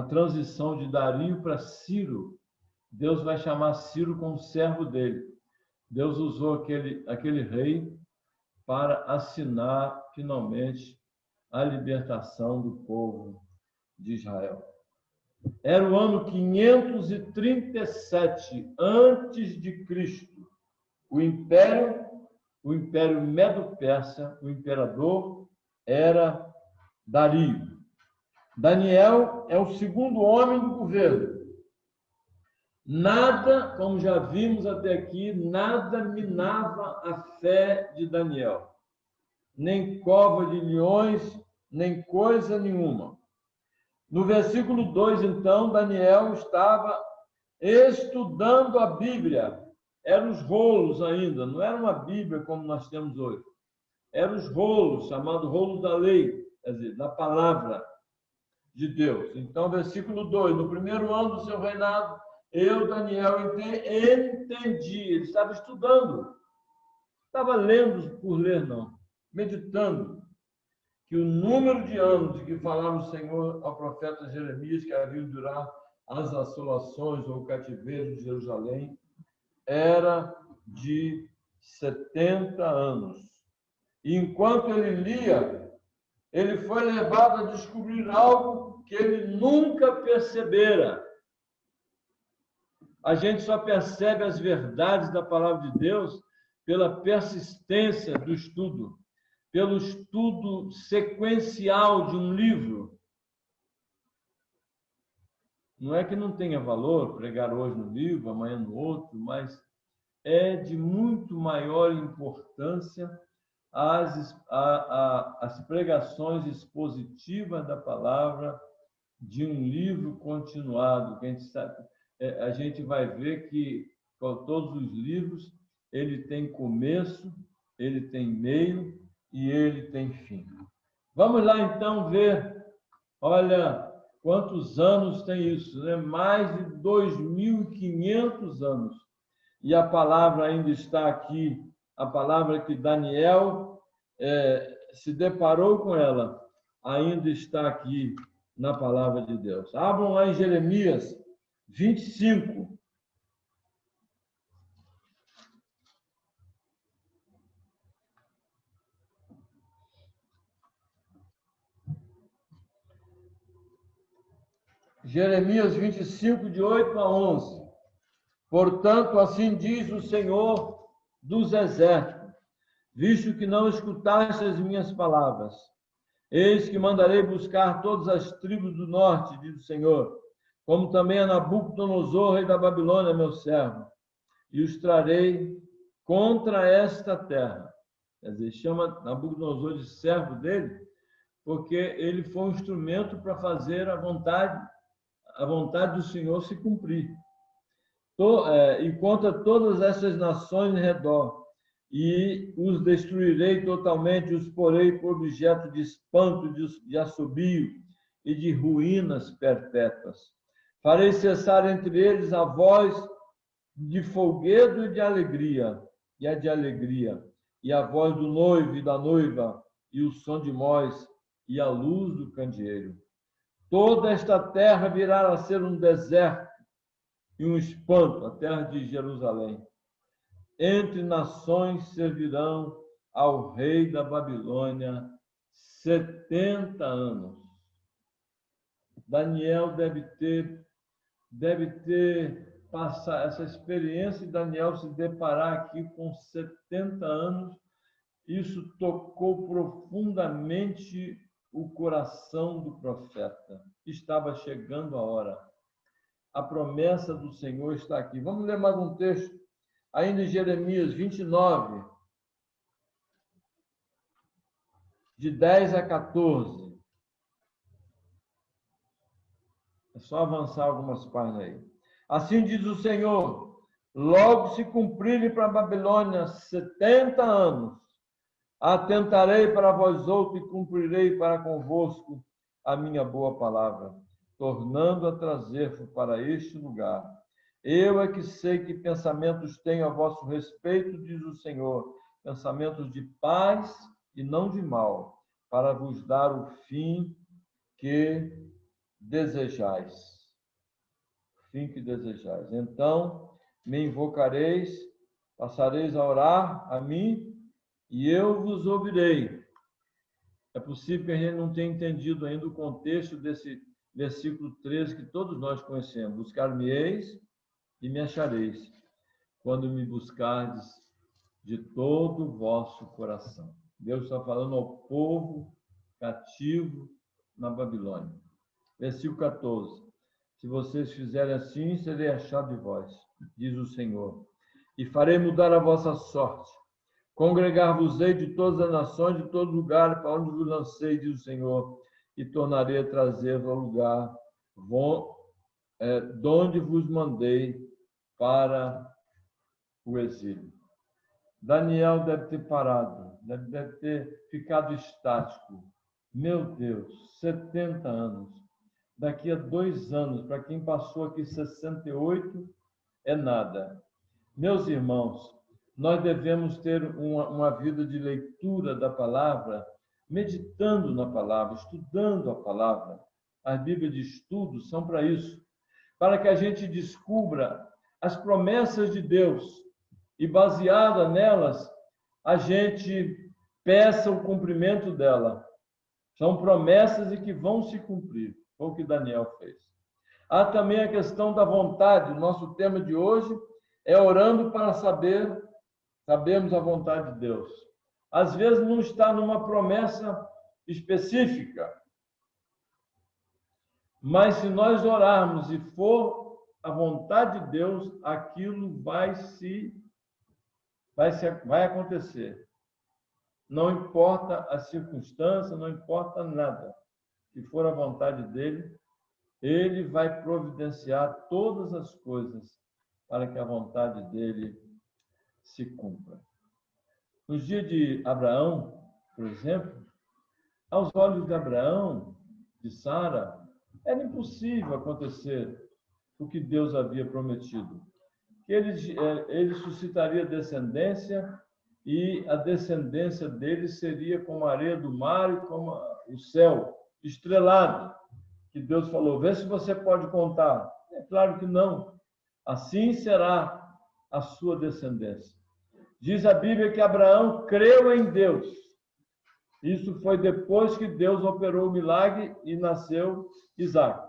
transição de Dario para Ciro, Deus vai chamar Ciro como servo dele. Deus usou aquele rei para assinar finalmente a libertação do povo de Israel. Era o ano 537 antes de Cristo. O Império Medo-Persa, o imperador era Dario. Daniel é o segundo homem do governo. Nada, como já vimos até aqui, nada minava a fé de Daniel. Nem cova de leões, nem coisa nenhuma. No versículo 2, então, Daniel estava estudando a Bíblia. Eram os rolos ainda, não era uma Bíblia como nós temos hoje. Eram os rolos, chamado rolo da lei, quer dizer, da palavra de Deus. Então, versículo 2, no primeiro ano do seu reinado, eu, Daniel, entendi. Ele estava estudando. Estava lendo por ler, não. Meditando que o número de anos de que falava o Senhor ao profeta Jeremias, que haviam de durar as assolações ou o cativeiro de Jerusalém, era de 70 anos. E enquanto ele lia, ele foi levado a descobrir algo que ele nunca percebera. A gente só percebe as verdades da palavra de Deus pela persistência do estudo, pelo estudo sequencial de um livro. Não é que não tenha valor pregar hoje no livro, amanhã no outro, mas é de muito maior importância as pregações expositivas da palavra de um livro continuado. Que a gente vai ver que com todos os livros ele tem começo, ele tem meio e ele tem fim. Vamos lá então ver, olha quantos anos tem isso, né? Mais de 2.500 anos. E a palavra ainda está aqui, a palavra que Daniel se deparou com ela, ainda está aqui na palavra de Deus. Abram lá em Jeremias 25. Jeremias 25, de 8 a 11. Portanto, assim diz o Senhor dos Exércitos, visto que não escutaste as minhas palavras, eis que mandarei buscar todas as tribos do norte, diz o Senhor, como também a Nabucodonosor, rei da Babilônia, meu servo, e os trarei contra esta terra. Quer dizer, chama Nabucodonosor de servo dele, porque ele foi um instrumento para fazer a vontade do Senhor se cumprir. E contra todas essas nações em redor, e os destruirei totalmente, os porei por objeto de espanto, de assobio e de ruínas perpétuas. Farei cessar entre eles a voz de folguedo e de alegria, e a voz do noivo e da noiva, e o som de móis, e a luz do candeeiro. Toda esta terra virá a ser um deserto e um espanto, a terra de Jerusalém. Entre nações servirão ao rei da Babilônia 70 anos. Daniel deve ter passado essa experiência de Daniel se deparar aqui com 70 anos. Isso tocou profundamente o coração do profeta. Estava chegando a hora. A promessa do Senhor está aqui. Vamos ler mais um texto, ainda em Jeremias 29, de 10 a 14. É só avançar algumas páginas aí. Assim diz o Senhor, logo se cumprirem para a Babilônia 70 anos, atentarei para vós outros e cumprirei para convosco a minha boa palavra. tornando a trazer-vos para este lugar. Eu é que sei que pensamentos tenho a vosso respeito, diz o Senhor, pensamentos de paz e não de mal, para vos dar o fim que desejais. Fim que desejais. Então me invocareis, passareis a orar a mim, e eu vos ouvirei. É possível que a gente não tenha entendido ainda o contexto desse versículo 13 que todos nós conhecemos. Buscar-me-eis e me achareis, quando me buscardes de todo o vosso coração. Deus está falando ao povo cativo na Babilônia. Versículo 14. Se vocês fizerem assim, serei achado de vós, diz o Senhor, e farei mudar a vossa sorte. Congregar-vos-ei de todas as nações, de todo lugar, para onde vos lancei, diz o Senhor, e tornarei a trazer-vos ao lugar de onde vos mandei para o exílio. Daniel deve ter parado, deve ter ficado estático. Meu Deus, 70 anos. Daqui a 2 anos, para quem passou aqui 68, é nada. Meus irmãos, nós devemos ter uma vida de leitura da palavra, meditando na palavra, estudando a palavra. As Bíblias de estudo são para isso, para que a gente descubra as promessas de Deus e, baseada nelas, a gente peça o cumprimento dela. São promessas e que vão se cumprir. Foi o que Daniel fez. Há também a questão da vontade. O nosso tema de hoje é orando para sabermos a vontade de Deus. Às vezes não está numa promessa específica, mas se nós orarmos e for a vontade de Deus, aquilo vai acontecer. Não importa a circunstância, não importa nada. Se for a vontade dele, ele vai providenciar todas as coisas para que a vontade dele se cumpra. Nos dias de Abraão, por exemplo, aos olhos de Abraão, de Sara, era impossível acontecer o que Deus havia prometido. Que ele suscitaria descendência, e a descendência dele seria como a areia do mar e como o céu estrelado. Que Deus falou, vê se você pode contar. É claro que não. Assim será a sua descendência. Diz a Bíblia que Abraão creu em Deus. Isso foi depois que Deus operou o milagre e nasceu Isaac.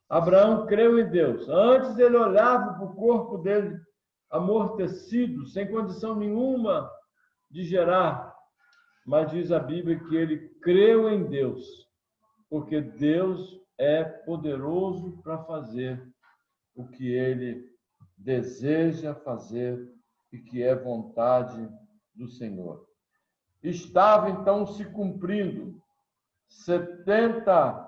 Abraão creu em Deus. Antes ele olhava para o corpo dele amortecido, sem condição nenhuma de gerar. Mas diz a Bíblia que ele creu em Deus, porque Deus é poderoso para fazer o que ele deseja fazer e que é vontade do Senhor. Estava então se cumprindo 70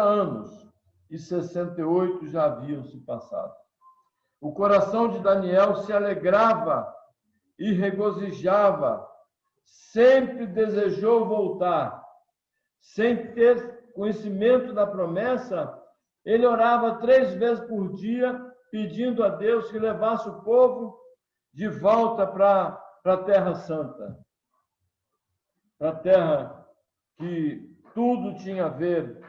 anos e 68 já haviam se passado. O coração de Daniel se alegrava e regozijava, sempre desejou voltar. Sem ter conhecimento da promessa, ele orava 3 vezes por dia, pedindo a Deus que levasse o povo de volta para a Terra Santa, para a terra que tudo tinha a ver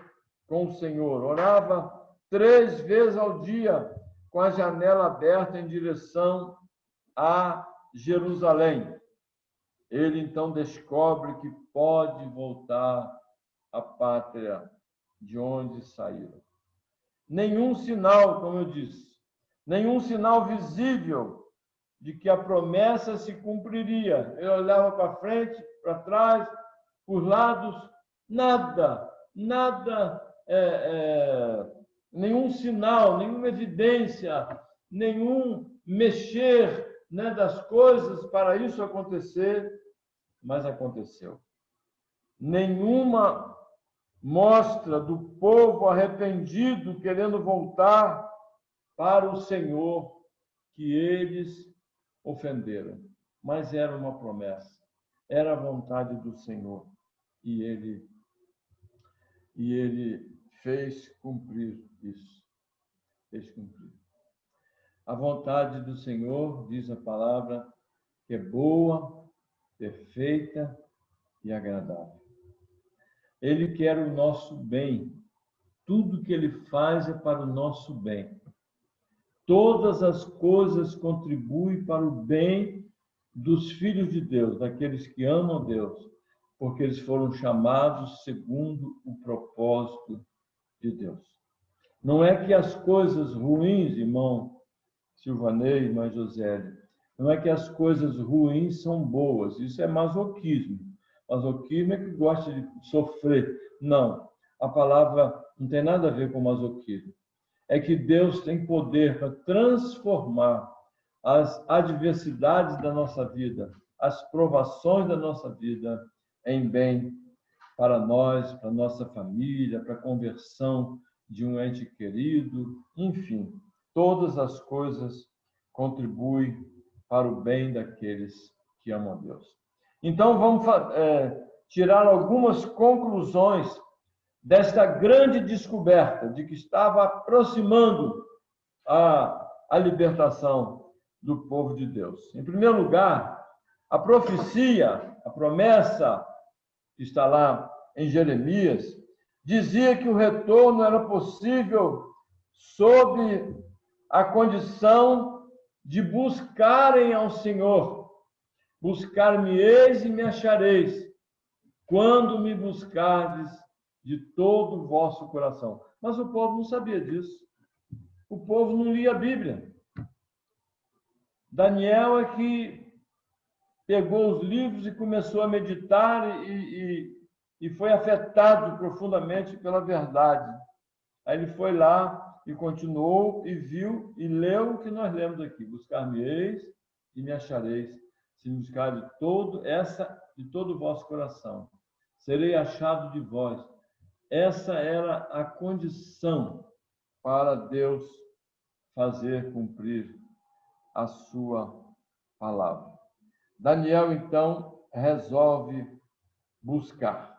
com o Senhor. Orava 3 vezes ao dia, com a janela aberta em direção a Jerusalém. Ele então descobre que pode voltar à pátria de onde saíram. Nenhum sinal, como eu disse, nenhum sinal visível de que a promessa se cumpriria. Ele olhava para frente, para trás, por lados, nada, nenhum sinal, nenhuma evidência, nenhum mexer, né, das coisas para isso acontecer, mas aconteceu. Nenhuma mostra do povo arrependido querendo voltar para o Senhor que eles ofenderam. Mas era uma promessa, era a vontade do Senhor e ele e ele fez cumprir isso. Fez cumprir. A vontade do Senhor, diz a palavra, que é boa, perfeita e agradável. Ele quer o nosso bem. Tudo que ele faz é para o nosso bem. Todas as coisas contribuem para o bem dos filhos de Deus, daqueles que amam Deus, porque eles foram chamados segundo o propósito de Deus. Não é que as coisas ruins, irmão Silvanei, irmã Josélia, não é que as coisas ruins são boas, isso é masoquismo. Masoquismo é que gosta de sofrer. Não, a palavra não tem nada a ver com masoquismo. É que Deus tem poder para transformar as adversidades da nossa vida, as provações da nossa vida em bem para nós, para nossa família, para a conversão de um ente querido, enfim, todas as coisas contribuem para o bem daqueles que amam a Deus. Então, vamos tirar algumas conclusões desta grande descoberta de que estava aproximando a libertação do povo de Deus. Em primeiro lugar, a profecia, a promessa que está lá em Jeremias, dizia que o retorno era possível sob a condição de buscarem ao Senhor. Buscar-me-eis e me achareis, quando me buscardes de todo o vosso coração. Mas o povo não sabia disso. O povo não lia a Bíblia. Daniel é que pegou os livros e começou a meditar e foi afetado profundamente pela verdade. Aí ele foi lá e continuou e viu e leu o que nós lemos aqui. Buscar-me-eis e me achareis, se me buscar de todo o vosso coração. Serei achado de vós. Essa era a condição para Deus fazer cumprir a sua palavra. Daniel, então, resolve buscar,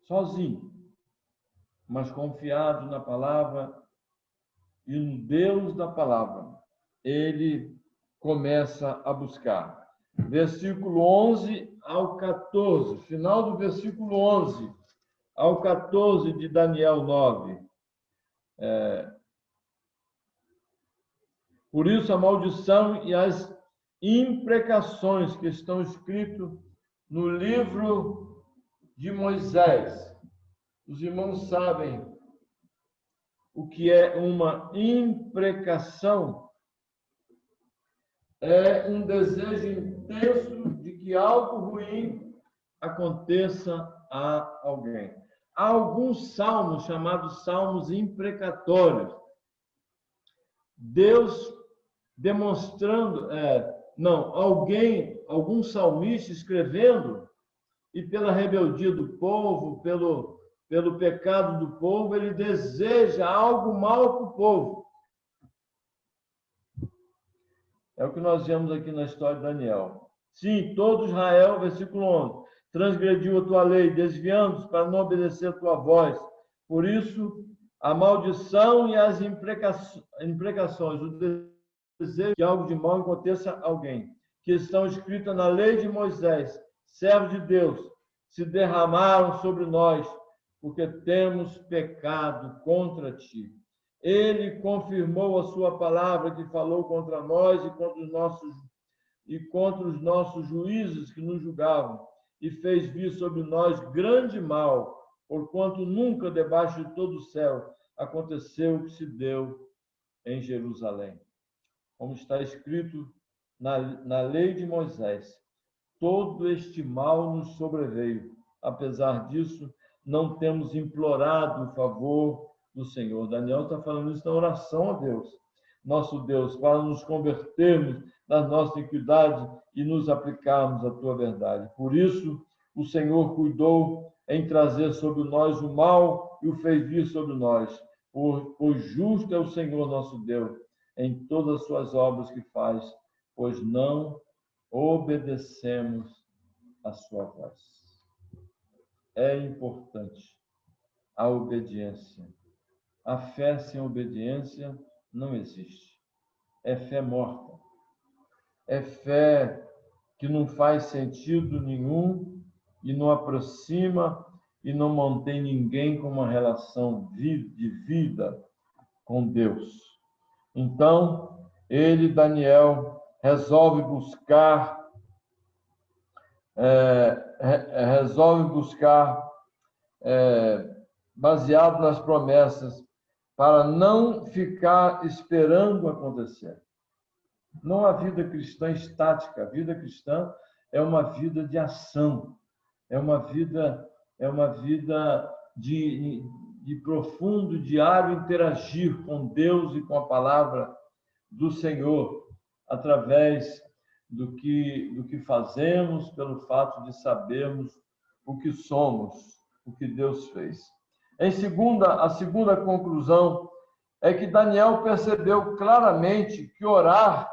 sozinho, mas confiado na palavra e no Deus da palavra. Ele começa a buscar. Versículo 11 ao 14, final do versículo 11 ao 14 de Daniel 9. Por isso, a maldição e as imprecações que estão escritos no livro de Moisés. Os irmãos sabem o que é uma imprecação? É um desejo intenso de que algo ruim aconteça a alguém. Há alguns salmos chamados salmos imprecatórios. Deus demonstrando, algum salmista escrevendo, e pela rebeldia do povo, pelo pecado do povo, ele deseja algo mal para o povo. É o que nós vemos aqui na história de Daniel. Sim, todo Israel, versículo 11, transgrediu a tua lei, desviando-se para não obedecer a tua voz. Por isso, a maldição e as imprecações, o desejo que algo de mal aconteça a alguém, que estão escritas na lei de Moisés, servo de Deus, se derramaram sobre nós, porque temos pecado contra ti. Ele confirmou a sua palavra que falou contra nós e contra os nossos juízes que nos julgavam, e fez vir sobre nós grande mal, porquanto nunca debaixo de todo o céu aconteceu o que se deu em Jerusalém. Como está escrito na lei de Moisés, todo este mal nos sobreveio. Apesar disso, não temos implorado o favor do Senhor. Daniel está falando isso na oração a Deus, nosso Deus, para nos convertermos das nossas iniquidades e nos aplicarmos à tua verdade. Por isso, o Senhor cuidou em trazer sobre nós o mal e o fez vir sobre nós. Pois justo é o Senhor nosso Deus em todas as suas obras que faz, pois não obedecemos a sua voz. É importante a obediência. A fé sem obediência não existe. É fé morta. É fé que não faz sentido nenhum e não aproxima e não mantém ninguém com uma relação de vida com Deus. Então, Daniel, resolve buscar baseado nas promessas, para não ficar esperando acontecer. Não há vida cristã estática. A vida cristã é uma vida de ação, é uma vida de profundo, diário interagir com Deus e com a palavra do Senhor, através do que fazemos, pelo fato de sabermos o que somos, o que Deus fez. A segunda conclusão é que Daniel percebeu claramente que orar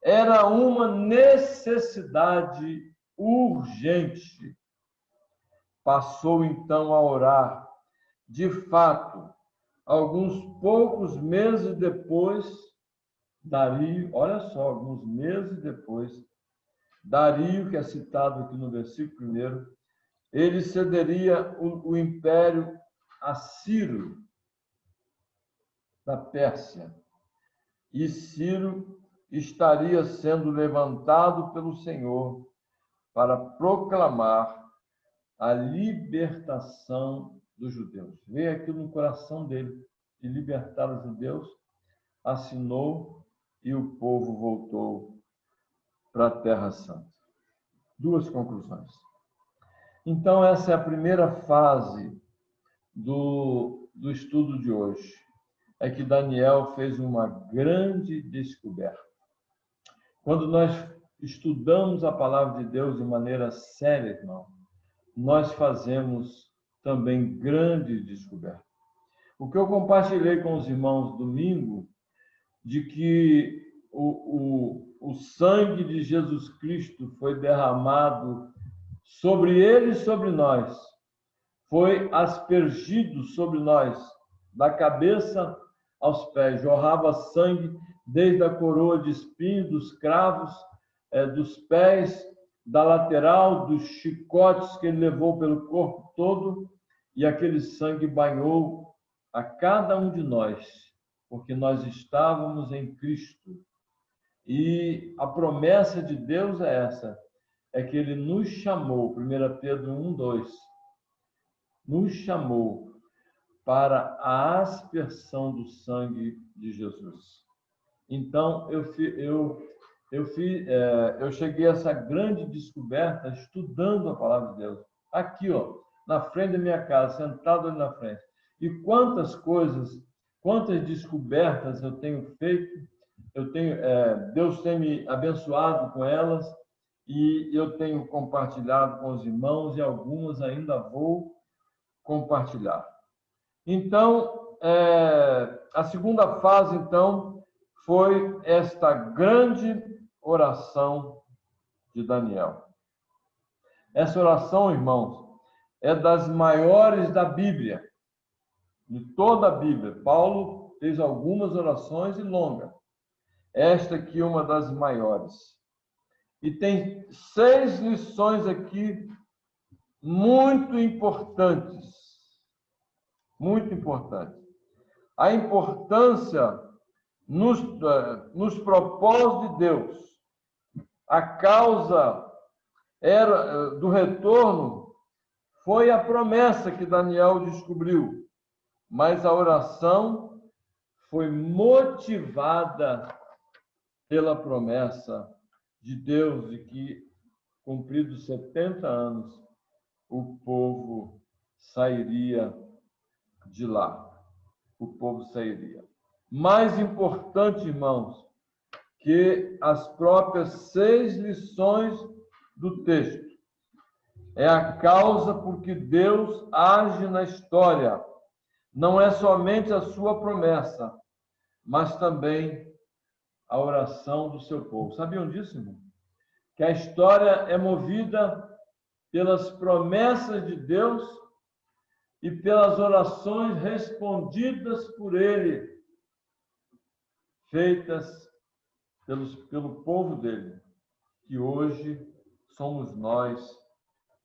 era uma necessidade urgente. Passou então a orar. De fato, alguns poucos meses depois, Dario, olha só, alguns meses depois, Dario, que é citado aqui no versículo 1, ele cederia o império a Ciro, da Pérsia. E Ciro estaria sendo levantado pelo Senhor para proclamar a libertação dos judeus. Veio aquilo no coração dele, de libertar os judeus, assinou e o povo voltou para a Terra Santa. Duas conclusões. Então, essa é a primeira fase do estudo de hoje. É que Daniel fez uma grande descoberta. Quando nós estudamos a palavra de Deus de maneira séria, irmão, nós fazemos também grande descoberta. O que eu compartilhei com os irmãos domingo, de que o sangue de Jesus Cristo foi derramado sobre ele e sobre nós, foi aspergido sobre nós, da cabeça aos pés, jorrava sangue desde a coroa de espinho, dos cravos, dos pés, da lateral, dos chicotes que ele levou pelo corpo todo, e aquele sangue banhou a cada um de nós, porque nós estávamos em Cristo. E a promessa de Deus é essa, é que ele nos chamou, 1 Pedro 1:2, nos chamou para a aspersão do sangue de Jesus. Então, eu cheguei a essa grande descoberta estudando a palavra de Deus. Aqui, na frente da minha casa, sentado ali na frente. E quantas coisas, quantas descobertas eu tenho feito, Deus tem me abençoado com elas, e eu tenho compartilhado com os irmãos, e algumas ainda vou compartilhar. Então, a segunda fase, então, foi esta grande oração de Daniel. Essa oração, irmãos, é das maiores da Bíblia, de toda a Bíblia. Paulo fez algumas orações e longas. Esta aqui é uma das maiores. E tem 6 lições aqui muito importantes. Muito importantes. A importância nos propósitos de Deus. A causa do retorno foi a promessa que Daniel descobriu, mas a oração foi motivada pela promessa de Deus de que, cumpridos 70 anos, o povo sairia de lá. O povo sairia. Mais importante, irmãos, que as próprias 6 lições do texto, é a causa por que Deus age na história. Não é somente a sua promessa, mas também a oração do seu povo. Sabiam disso, irmão? Que a história é movida pelas promessas de Deus e pelas orações respondidas por ele, feitas pelo povo dele, que hoje somos nós,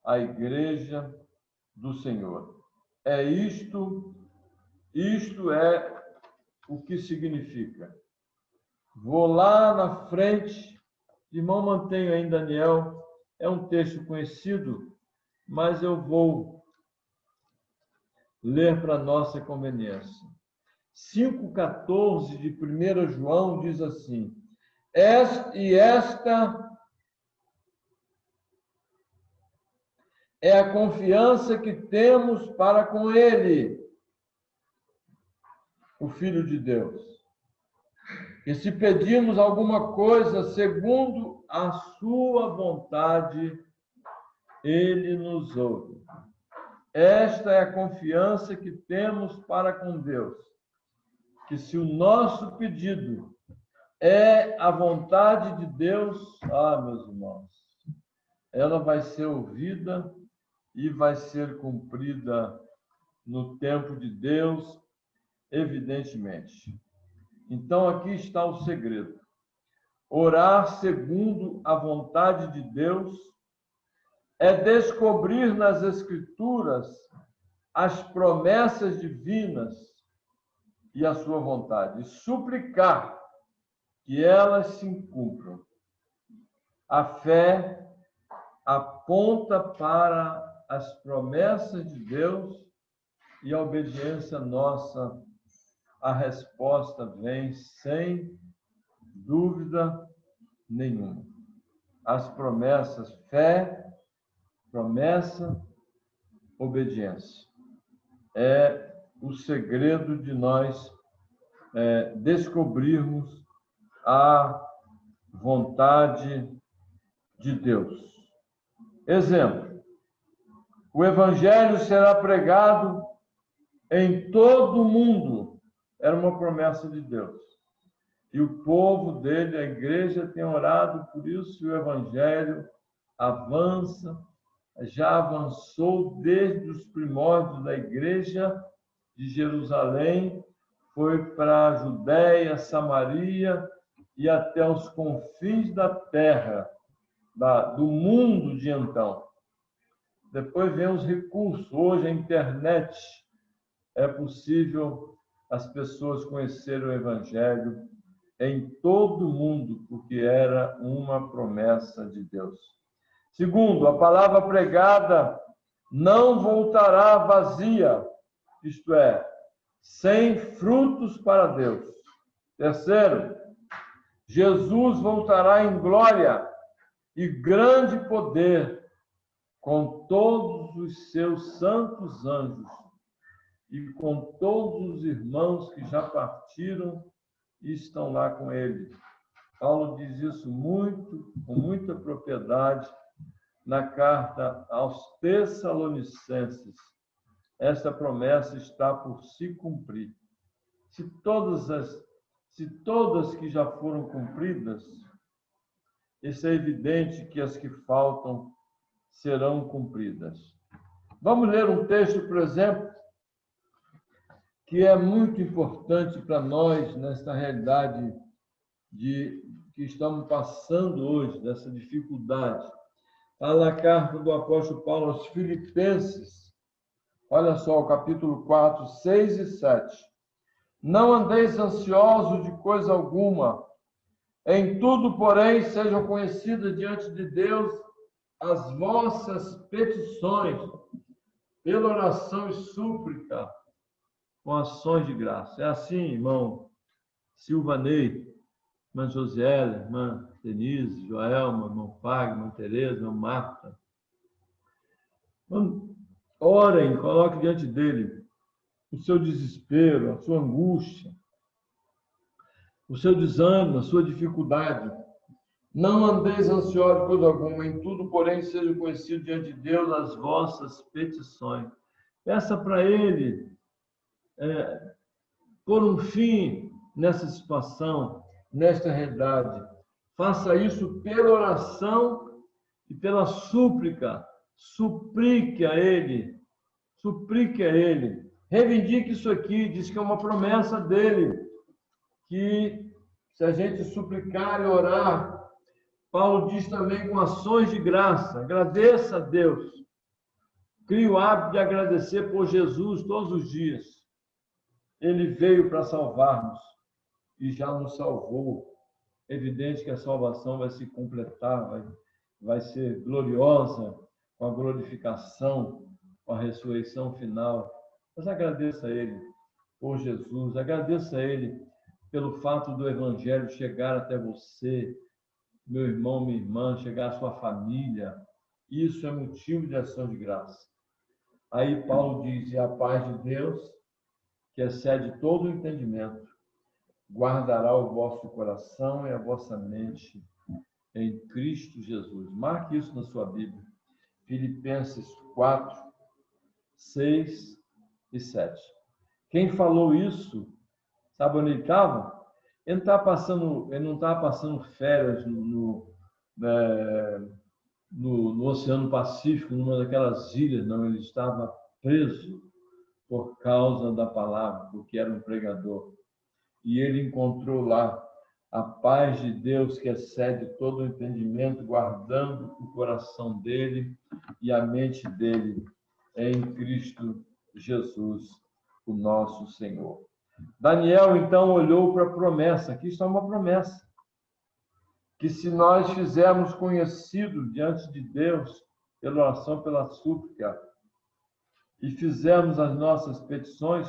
a Igreja do Senhor. Isto é o que significa. Vou lá na frente, irmão, mantenho aí em Daniel, é um texto conhecido, mas eu vou ler para nossa conveniência. 5,14 de 1 João diz assim: esta é a confiança que temos para com Ele, o Filho de Deus. E se pedirmos alguma coisa segundo a sua vontade, Ele nos ouve. Esta é a confiança que temos para com Deus, que se o nosso pedido é a vontade de Deus, meus irmãos, ela vai ser ouvida e vai ser cumprida no tempo de Deus, evidentemente. Então, aqui está o segredo. Orar segundo a vontade de Deus é descobrir nas Escrituras as promessas divinas e a sua vontade, e suplicar que elas se cumpram. A fé aponta para as promessas de Deus e a obediência nossa, a resposta vem sem dúvida nenhuma. As promessas, fé, promessa, obediência. É o segredo de nós descobrirmos a vontade de Deus. Exemplo: o Evangelho será pregado em todo o mundo. Era uma promessa de Deus. E o povo dele, a igreja, tem orado por isso, e o Evangelho avança, já avançou desde os primórdios da igreja de Jerusalém, foi para a Judéia, Samaria e até os confins da terra, do mundo de então. Depois vem os recursos. Hoje a internet é possível as pessoas conhecerem o Evangelho em todo o mundo, porque era uma promessa de Deus. Segundo, a palavra pregada não voltará vazia, isto é, sem frutos para Deus. Terceiro, Jesus voltará em glória e grande poder com todos os seus santos anjos e com todos os irmãos que já partiram e estão lá com ele. Paulo diz isso com muita propriedade na carta aos Tessalonicenses. Essa promessa está por se cumprir. Se todas que já foram cumpridas, isso é evidente que as que faltam serão cumpridas. Vamos ler um texto, por exemplo, que é muito importante para nós nesta realidade que estamos passando hoje, dessa dificuldade. Está na carta do apóstolo Paulo aos Filipenses. Olha só, o capítulo 4, 6 e 7. Não andeis ansiosos de coisa alguma. Em tudo, porém, sejam conhecidas diante de Deus as vossas petições, pela oração e súplica, com ações de graça. É assim, irmão Silvanei, irmã Josiela, irmã Denise, Joelma, irmão Fagner, irmã Tereza, irmã Marta. Orem, coloque diante dele o seu desespero, a sua angústia, o seu desânimo, a sua dificuldade. Não andeis ansiosos de coisa alguma, em tudo, porém, sejam conhecidos diante de Deus as vossas petições. Peça para ele pôr um fim nessa situação, nesta realidade. Faça isso pela oração e pela súplica. Suplique a ele suplique a Ele, reivindique isso aqui, diz que é uma promessa dele, que se a gente suplicar e orar, Paulo diz também com ações de graça, agradeça a Deus, crie o hábito de agradecer por Jesus todos os dias. Ele veio para salvar-nos e já nos salvou. É evidente que a salvação vai se completar, vai ser gloriosa, com a glorificação, com a ressurreição final. Mas agradeça a Ele por Jesus, agradeça a Ele pelo fato do Evangelho chegar até você, meu irmão, minha irmã, chegar à sua família. Isso é motivo de ação de graça. Aí Paulo diz, e a paz de Deus, que excede todo o entendimento, guardará o vosso coração e a vossa mente em Cristo Jesus. Marque isso na sua Bíblia. Filipenses 4, 6 e 7. Quem falou isso, sabe onde ele estava? Ele não estava passando férias no Oceano Pacífico, numa daquelas ilhas, não. Ele estava preso por causa da palavra, porque era um pregador. E ele encontrou lá a paz de Deus que excede todo o entendimento, guardando o coração dele e a mente dele em Cristo Jesus, o nosso Senhor. Daniel, então, olhou para a promessa. Aqui está uma promessa. Que se nós fizermos conhecido diante de Deus, pela oração, pela súplica, e fizermos as nossas petições,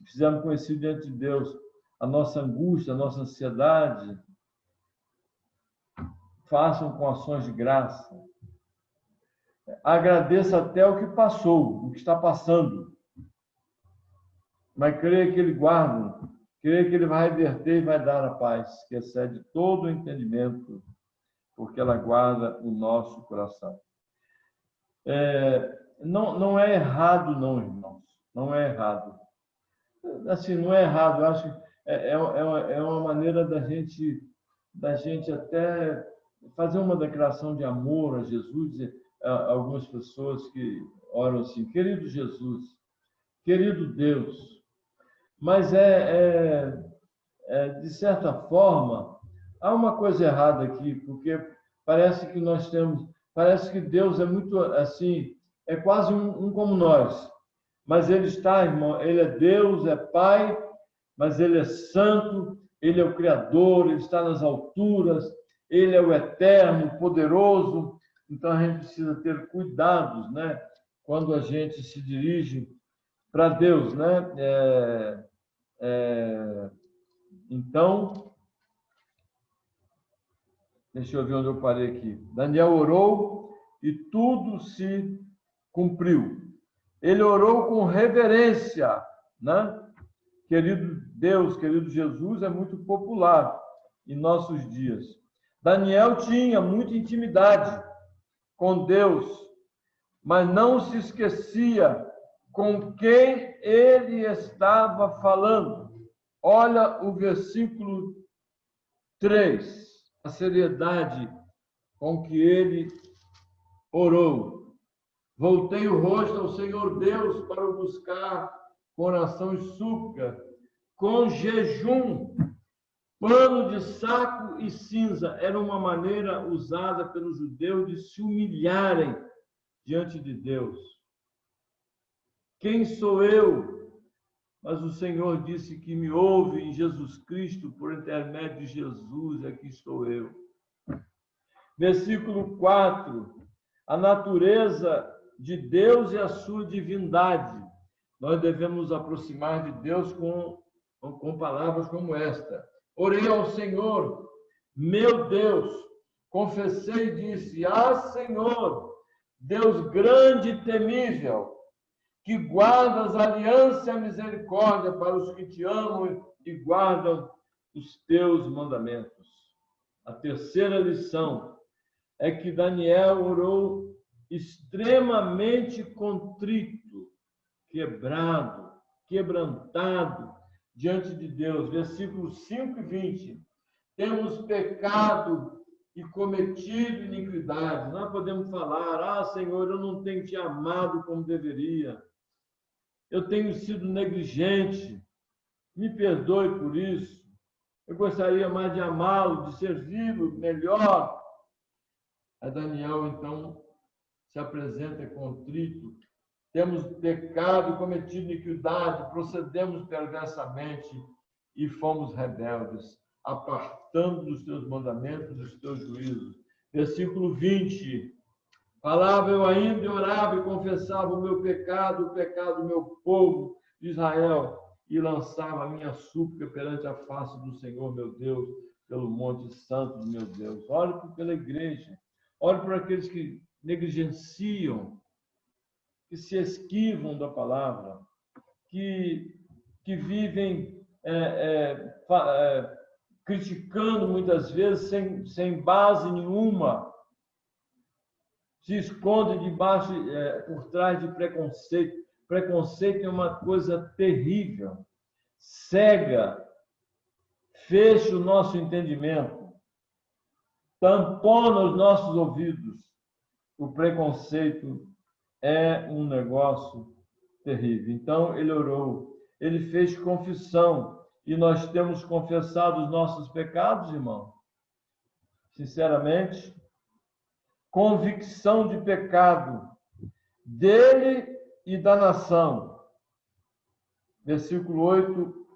fizermos conhecido diante de Deus a nossa angústia, a nossa ansiedade, façam com ações de graça. Agradeça até o que passou, o que está passando. Mas creia que Ele guarda, creia que Ele vai reverter e vai dar a paz, que excede todo o entendimento, porque ela guarda o nosso coração. Não é errado, não, irmãos. Não é errado. Assim, não é errado. Eu acho que é uma maneira da gente até fazer uma declaração de amor a Jesus. Algumas pessoas que oram assim, querido Jesus, querido Deus. Mas de certa forma, há uma coisa errada aqui, porque parece que Deus é muito assim, é quase um como nós. Mas Ele está, irmão, Ele é Deus, é Pai, mas Ele é santo, Ele é o Criador, Ele está nas alturas, Ele é o eterno, poderoso. Então a gente precisa ter cuidados, né? Quando a gente se dirige para Deus, né? Então, deixa eu ver onde eu parei aqui. Daniel orou e tudo se cumpriu. Ele orou com reverência, né? Querido Deus, querido Jesus, é muito popular em nossos dias. Daniel tinha muita intimidade com Deus, mas não se esquecia com quem ele estava falando. Olha o versículo 3, a seriedade com que ele orou. Voltei o rosto ao Senhor Deus para o buscar com oração e súplica, com jejum, pano de saco e cinza. Era uma maneira usada pelos judeus de se humilharem diante de Deus. Quem sou eu? Mas o Senhor disse que me ouve em Jesus Cristo, por intermédio de Jesus, aqui estou eu. Versículo 4. A natureza de Deus e a sua divindade. Nós devemos nos aproximar de Deus com palavras como esta. Orei ao Senhor, meu Deus, confessei e disse, Senhor, Deus grande e temível, que guardas a aliança e a misericórdia para os que te amam e guardam os teus mandamentos. A terceira lição é que Daniel orou extremamente contrito, quebrantado diante de Deus. Versículos 5 e 20. Temos pecado e cometido iniquidade. Nós podemos falar, Senhor, eu não tenho te amado como deveria. eu tenho sido negligente, me perdoe por isso. Eu gostaria mais de amá-lo, de servi-lo melhor. A Daniel, então, se apresenta contrito. Temos pecado, cometido iniquidade, procedemos perversamente e fomos rebeldes, apartando dos teus mandamentos, dos teus juízos. Versículo 20. Falava eu ainda e orava e confessava o meu pecado, o pecado do meu povo de Israel, e lançava a minha súplica perante a face do Senhor, meu Deus, pelo monte santo do meu Deus. Ore pela igreja, ore por aqueles que negligenciam, que se esquivam da palavra, que vivem criticando muitas vezes sem base nenhuma, se esconde debaixo, por trás de preconceito. Preconceito é uma coisa terrível, cega, fecha o nosso entendimento, tampona os nossos ouvidos. O preconceito é um negócio terrível. Então, ele orou, ele fez confissão, e nós temos confessado os nossos pecados, irmão. Sinceramente, convicção de pecado dele e da nação. Versículo 8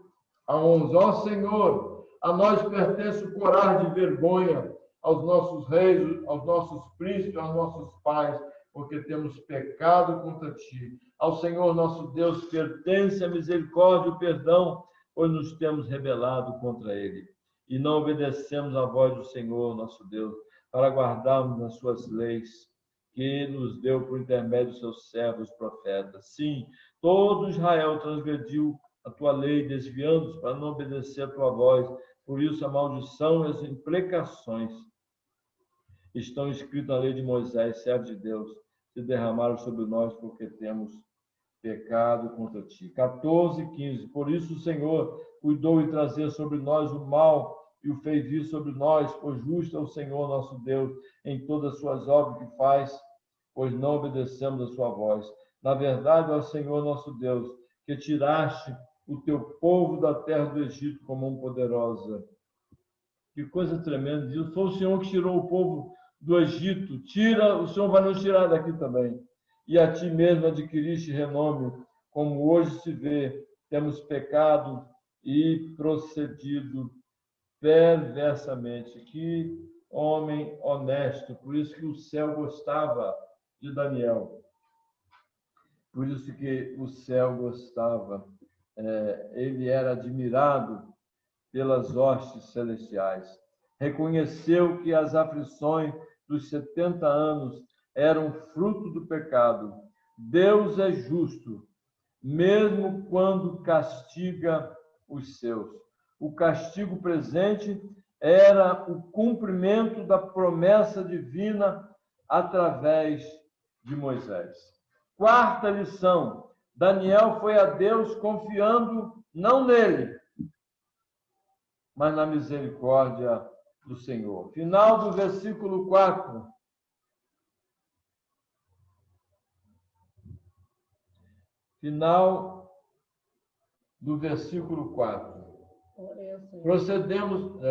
a 11. Ó Senhor, a nós pertence o corar de vergonha, aos nossos reis, aos nossos príncipes, aos nossos pais, porque temos pecado contra ti. Ao Senhor nosso Deus pertence a misericórdia e o perdão, pois nos temos rebelado contra ele. E não obedecemos à voz do Senhor nosso Deus, para guardarmos as suas leis, que nos deu por intermédio dos seus servos profetas. Sim, todo Israel transgrediu a tua lei, desviando-se para não obedecer a tua voz. Por isso a maldição e as imprecações estão escritas na lei de Moisés, servo de Deus, se derramaram sobre nós porque temos pecado contra ti. 14, 15. Por isso o Senhor cuidou em trazer sobre nós o mal e o fez vir sobre nós, pois justo é o Senhor nosso Deus em todas as suas obras que faz, pois não obedecemos a sua voz. Na verdade, ó Senhor nosso Deus, que tiraste o teu povo da terra do Egito com mão poderosa. Que coisa tremenda. Diz, foi o Senhor que tirou o povo do Egito. Tira, o Senhor vai nos tirar daqui também. E a ti mesmo adquiriste renome, como hoje se vê, temos pecado e procedido perversamente. Que homem honesto. Por isso que o céu gostava de Daniel. Por isso que o céu gostava. Ele era admirado pelas hostes celestiais. Reconheceu que as aflições dos 70 anos eram fruto do pecado. Deus é justo, mesmo quando castiga os seus. O castigo presente era o cumprimento da promessa divina através de Moisés. Quarta lição: Daniel foi a Deus confiando não nele, mas na misericórdia do Senhor. Final do versículo 4. Final do versículo 4. Procedemos,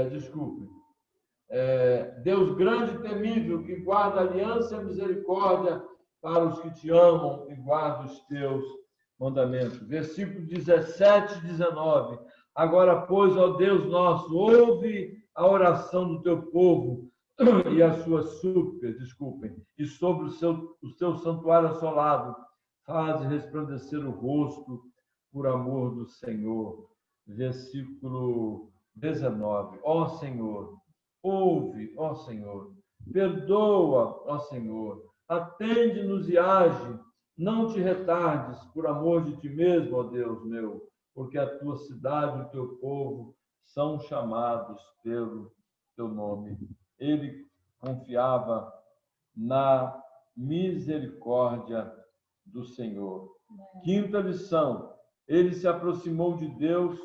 Deus grande e temível, que guarda a aliança e a misericórdia para os que te amam e guarda os teus mandamentos. Versículo 17 e 19. Agora, pois, ó Deus nosso, ouve a oração do teu povo e as suas súplicas, e sobre o teu santuário assolado, faz resplandecer o rosto por amor do Senhor. Versículo 19. Ó Senhor, ouve, ó Senhor, perdoa, ó Senhor, atende-nos e age, não te retardes, por amor de ti mesmo, ó Deus meu, porque a tua cidade e o teu povo são chamados pelo teu nome. Ele confiava na misericórdia do Senhor. Quinta lição: ele se aproximou de Deus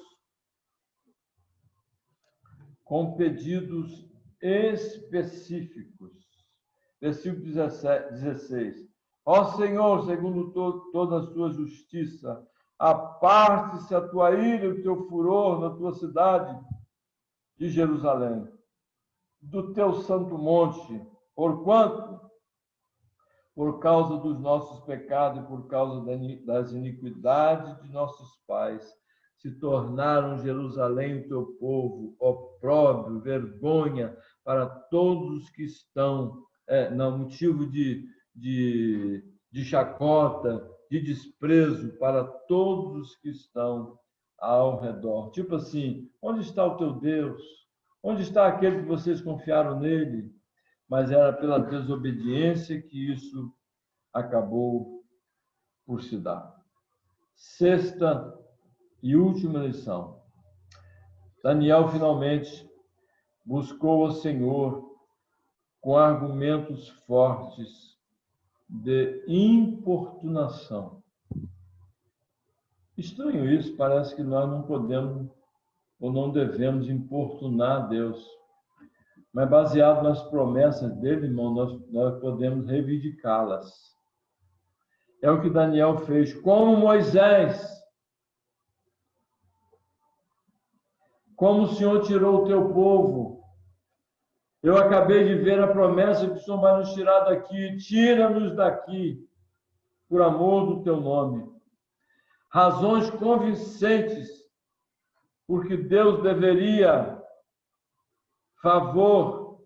com pedidos específicos. Versículo 16. Ó Senhor, segundo toda a tua justiça, aparte-se a tua ira e o teu furor na tua cidade de Jerusalém, do teu santo monte, porquanto, por causa dos nossos pecados e por causa das iniquidades de nossos pais, se tornaram Jerusalém o teu povo, opróbrio, vergonha para todos os que estão, motivo de chacota, de desprezo para todos os que estão ao redor. Tipo assim, onde está o teu Deus? Onde está aquele que vocês confiaram nele? Mas era pela desobediência que isso acabou por se dar. Sexta e última lição. Daniel finalmente buscou o Senhor com argumentos fortes de importunação. Estranho isso, parece que nós não podemos ou não devemos importunar Deus. Mas baseado nas promessas dele, irmão, nós podemos reivindicá-las. É o que Daniel fez, como Moisés. Como o Senhor tirou o teu povo. Eu acabei de ver a promessa que o Senhor vai nos tirar daqui. Tira-nos daqui, por amor do teu nome. Razões convincentes, porque Deus deveria fervor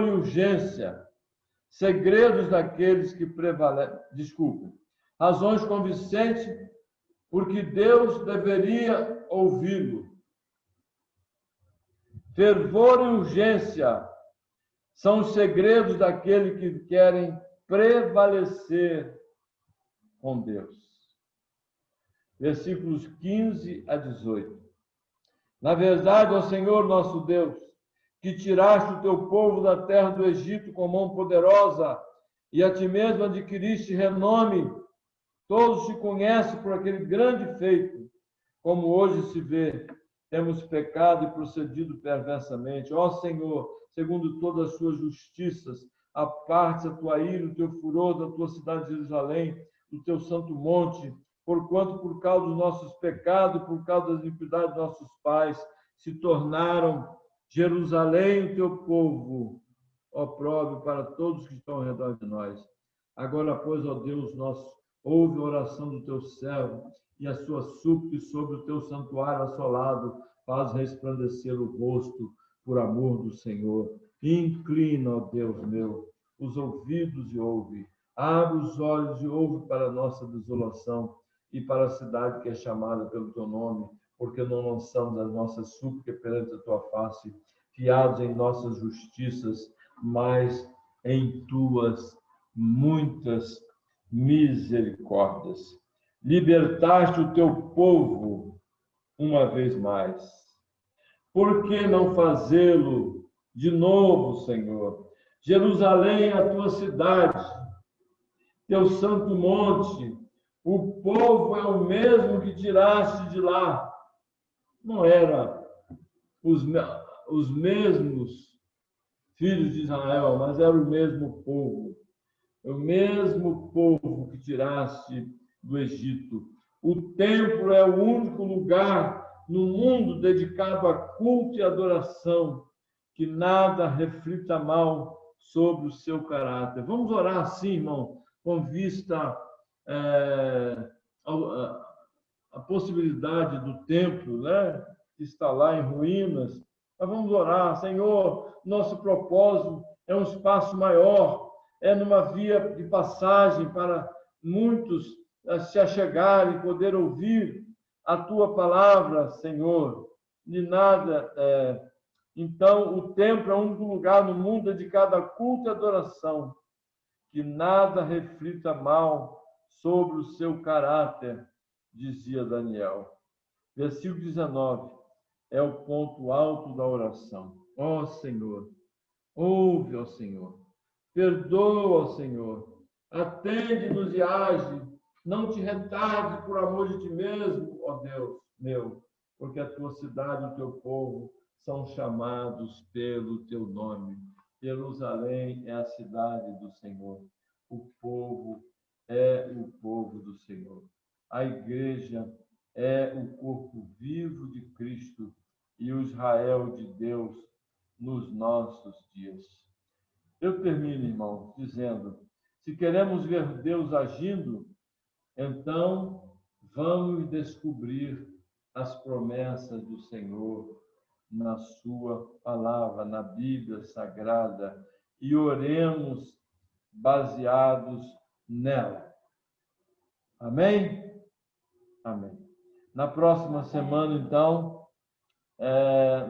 e urgência, segredos daqueles que prevalecem. Desculpe. Razões convincentes, porque Deus deveria ouvi-lo. Fervor e urgência são os segredos daqueles que querem prevalecer com Deus. Versículos 15 a 18. Na verdade, ó Senhor nosso Deus, que tiraste o teu povo da terra do Egito com mão poderosa e a ti mesmo adquiriste renome, todos te conhecem por aquele grande feito, como hoje se vê, temos pecado e procedido perversamente. Ó Senhor, segundo todas as suas justiças, aparte a tua ira, o teu furor da tua cidade de Jerusalém, do teu santo monte, porquanto por causa dos nossos pecados, por causa das iniquidades dos nossos pais, se tornaram Jerusalém o teu povo, opróbrio para todos que estão ao redor de nós. Agora, pois, ó Deus nosso, ouve a oração do teu servo e a sua súplica sobre o teu santuário assolado, faz resplandecer o rosto por amor do Senhor. Inclina, ó Deus meu, os ouvidos e ouve. Abre os olhos e ouve para a nossa desolação e para a cidade que é chamada pelo teu nome, porque não lançamos as nossas súplicas perante a tua face, fiados em nossas justiças, mas em tuas muitas misericórdias. Libertaste o teu povo uma vez mais. Por que não fazê-lo de novo, Senhor? Jerusalém é a tua cidade, teu santo monte. O povo é o mesmo que tiraste de lá. Não era os mesmos filhos de Israel, mas era o mesmo povo. O mesmo povo que tiraste do Egito. O templo é o único lugar no mundo dedicado a culto e adoração, que nada reflita mal sobre o seu caráter. Vamos orar assim, irmão, com vista a possibilidade do templo, né, que está lá em ruínas. Mas vamos orar, Senhor, nosso propósito é um espaço maior, é numa via de passagem para muitos se achegarem e poder ouvir a tua palavra, Senhor. De nada. Então, o templo é o único lugar no mundo dedicado a culto e adoração, que nada reflita mal sobre o seu caráter, dizia Daniel. Versículo 19 é o ponto alto da oração. Ó Senhor, ouve, ó Senhor, perdoa, ó Senhor, atende-nos e age, não te retarde por amor de ti mesmo, ó Deus meu, porque a tua cidade e o teu povo são chamados pelo teu nome. Jerusalém é a cidade do Senhor. o povo é o povo do Senhor. A igreja é o corpo vivo de Cristo e o Israel de Deus nos nossos dias. Eu termino, irmãos, dizendo: se queremos ver Deus agindo, então vamos descobrir as promessas do Senhor na sua palavra, na Bíblia Sagrada, e oremos baseados nela. Amém? Amém. Na próxima semana, então,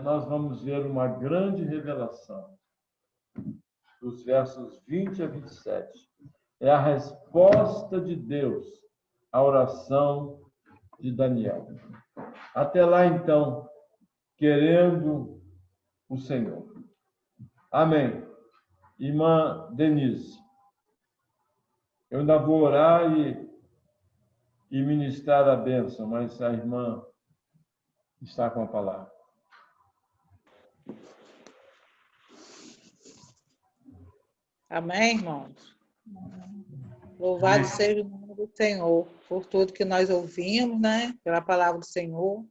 nós vamos ver uma grande revelação, dos versos 20 a 27. É a resposta de Deus à oração de Daniel. Até lá, então, querendo o Senhor. Amém. Irmã Denise, eu ainda vou orar e ministrar a bênção, mas a irmã está com a palavra. Amém, irmãos? Louvado seja o nome do Senhor por tudo que nós ouvimos, né? Pela palavra do Senhor.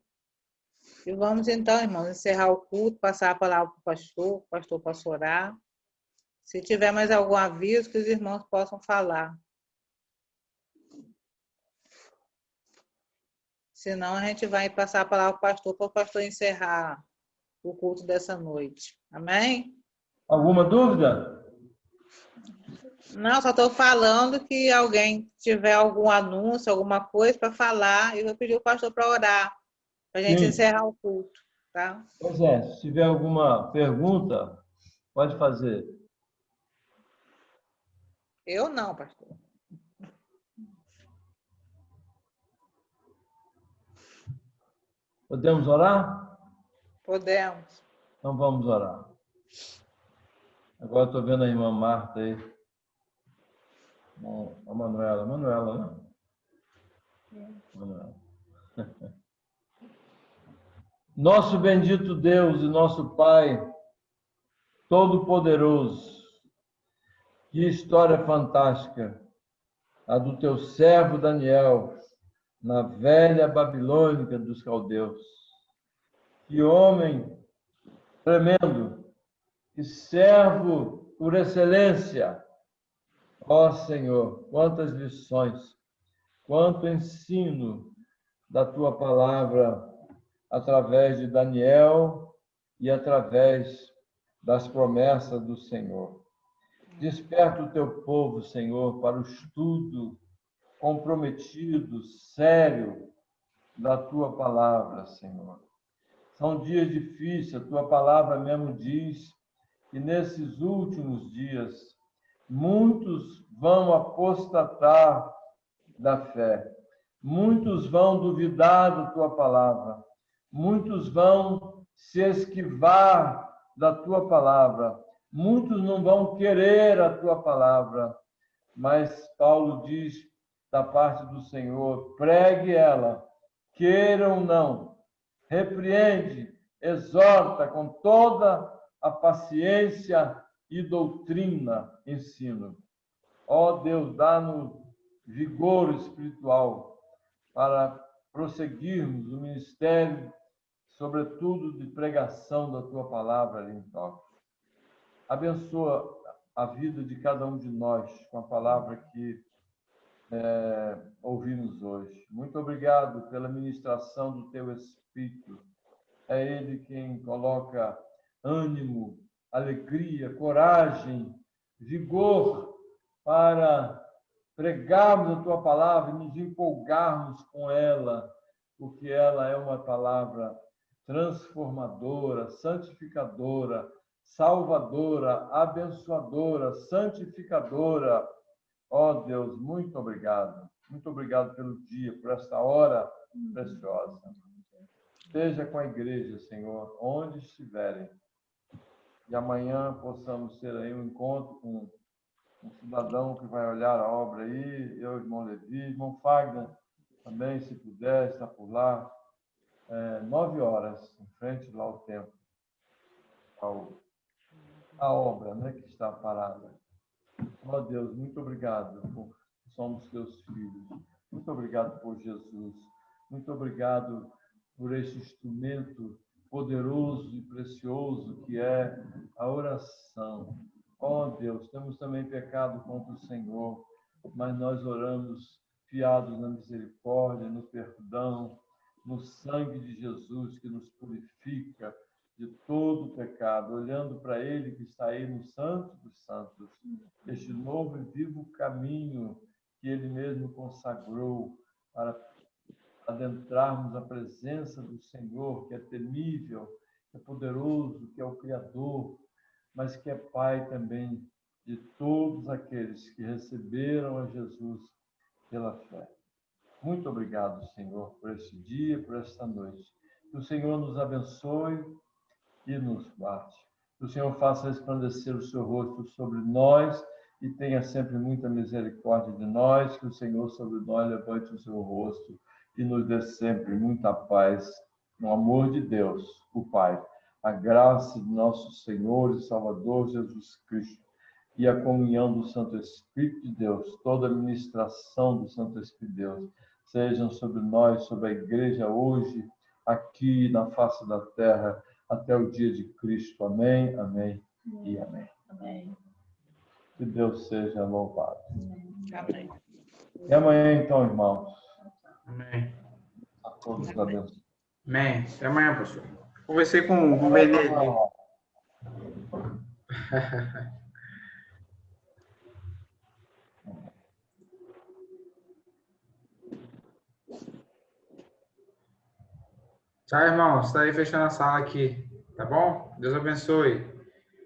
E vamos então, irmãos, encerrar o culto, passar a palavra para o pastor possa orar. Se tiver mais algum aviso, que os irmãos possam falar. Senão, a gente vai passar a palavra para o pastor encerrar o culto dessa noite. Amém? Alguma dúvida? Não, só estou falando que alguém tiver algum anúncio, alguma coisa para falar, eu vou pedir o pastor para orar, para a gente encerrar o culto, tá? Pois é, se tiver alguma pergunta, pode fazer. Eu não, pastor. Podemos orar? Podemos. Então vamos orar. Agora estou vendo a irmã Marta aí. A Manuela, né? Manuela. Nosso bendito Deus e nosso Pai Todo-Poderoso, que história fantástica, a do teu servo Daniel, na velha Babilônica dos caldeus. Que homem tremendo, que servo por excelência. Ó Senhor, quantas lições, quanto ensino da tua palavra através de Daniel e através das promessas do Senhor. Desperta o teu povo, Senhor, para o estudo comprometido, sério da tua palavra, Senhor. São dias difíceis, a tua palavra mesmo diz que nesses últimos dias muitos vão apostatar da fé, muitos vão duvidar da tua palavra, muitos vão se esquivar da tua palavra, muitos não vão querer a tua palavra, mas Paulo diz da parte do Senhor: pregue ela, queira ou não, repreende, exorta com toda a paciência e doutrina, ensino. Ó Deus, dá-nos vigor espiritual para prosseguirmos o ministério, sobretudo de pregação da tua palavra ali em Tóquio. Abençoa a vida de cada um de nós com a palavra que ouvimos hoje. Muito obrigado pela ministração do teu Espírito. É Ele quem coloca ânimo, alegria, coragem, vigor para pregarmos a tua palavra e nos empolgarmos com ela, porque ela é uma palavra transformadora, santificadora, salvadora, abençoadora, santificadora. Ó Deus, muito obrigado. Muito obrigado pelo dia, por esta hora preciosa. Esteja com a igreja, Senhor, onde estiverem. E amanhã possamos ter aí um encontro com um cidadão que vai olhar a obra aí, eu, irmão Levi, irmão Fagner, também, se puder, está por lá. 9 horas, em frente lá ao templo, a obra, né, que está parada. Ó Deus, muito obrigado por somos teus filhos. Muito obrigado por Jesus. Muito obrigado por este instrumento poderoso e precioso que é a oração. Ó Deus, temos também pecado contra o Senhor, mas nós oramos fiados na misericórdia, no perdão, no sangue de Jesus que nos purifica de todo o pecado, olhando para Ele que está aí no Santo dos Santos, este novo e vivo caminho que Ele mesmo consagrou para adentrarmos a presença do Senhor, que é temível, que é poderoso, que é o Criador, mas que é Pai também de todos aqueles que receberam a Jesus pela fé. Muito obrigado, Senhor, por este dia, por esta noite. Que o Senhor nos abençoe e nos guarde. Que o Senhor faça resplandecer o seu rosto sobre nós e tenha sempre muita misericórdia de nós. Que o Senhor sobre nós levante o seu rosto e nos dê sempre muita paz, no amor de Deus, o Pai, a graça de nosso Senhor e Salvador Jesus Cristo e a comunhão do Santo Espírito de Deus, toda a ministração do Santo Espírito de Deus, sejam sobre nós, sobre a igreja hoje, aqui na face da terra, até o dia de Cristo. Amém, amém e amém. Amém. Que Deus seja louvado. Amém. E amanhã, então, irmãos, Amém. a todos abençoe. Amém. Até amanhã, pastor. Conversei com o Benê ali. Tchau, irmão. Está aí fechando a sala aqui. Tá bom? Deus abençoe.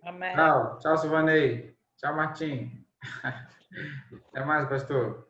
Amém. Tchau. Tchau, Silvanei. Tchau, Martim. Até mais, pastor.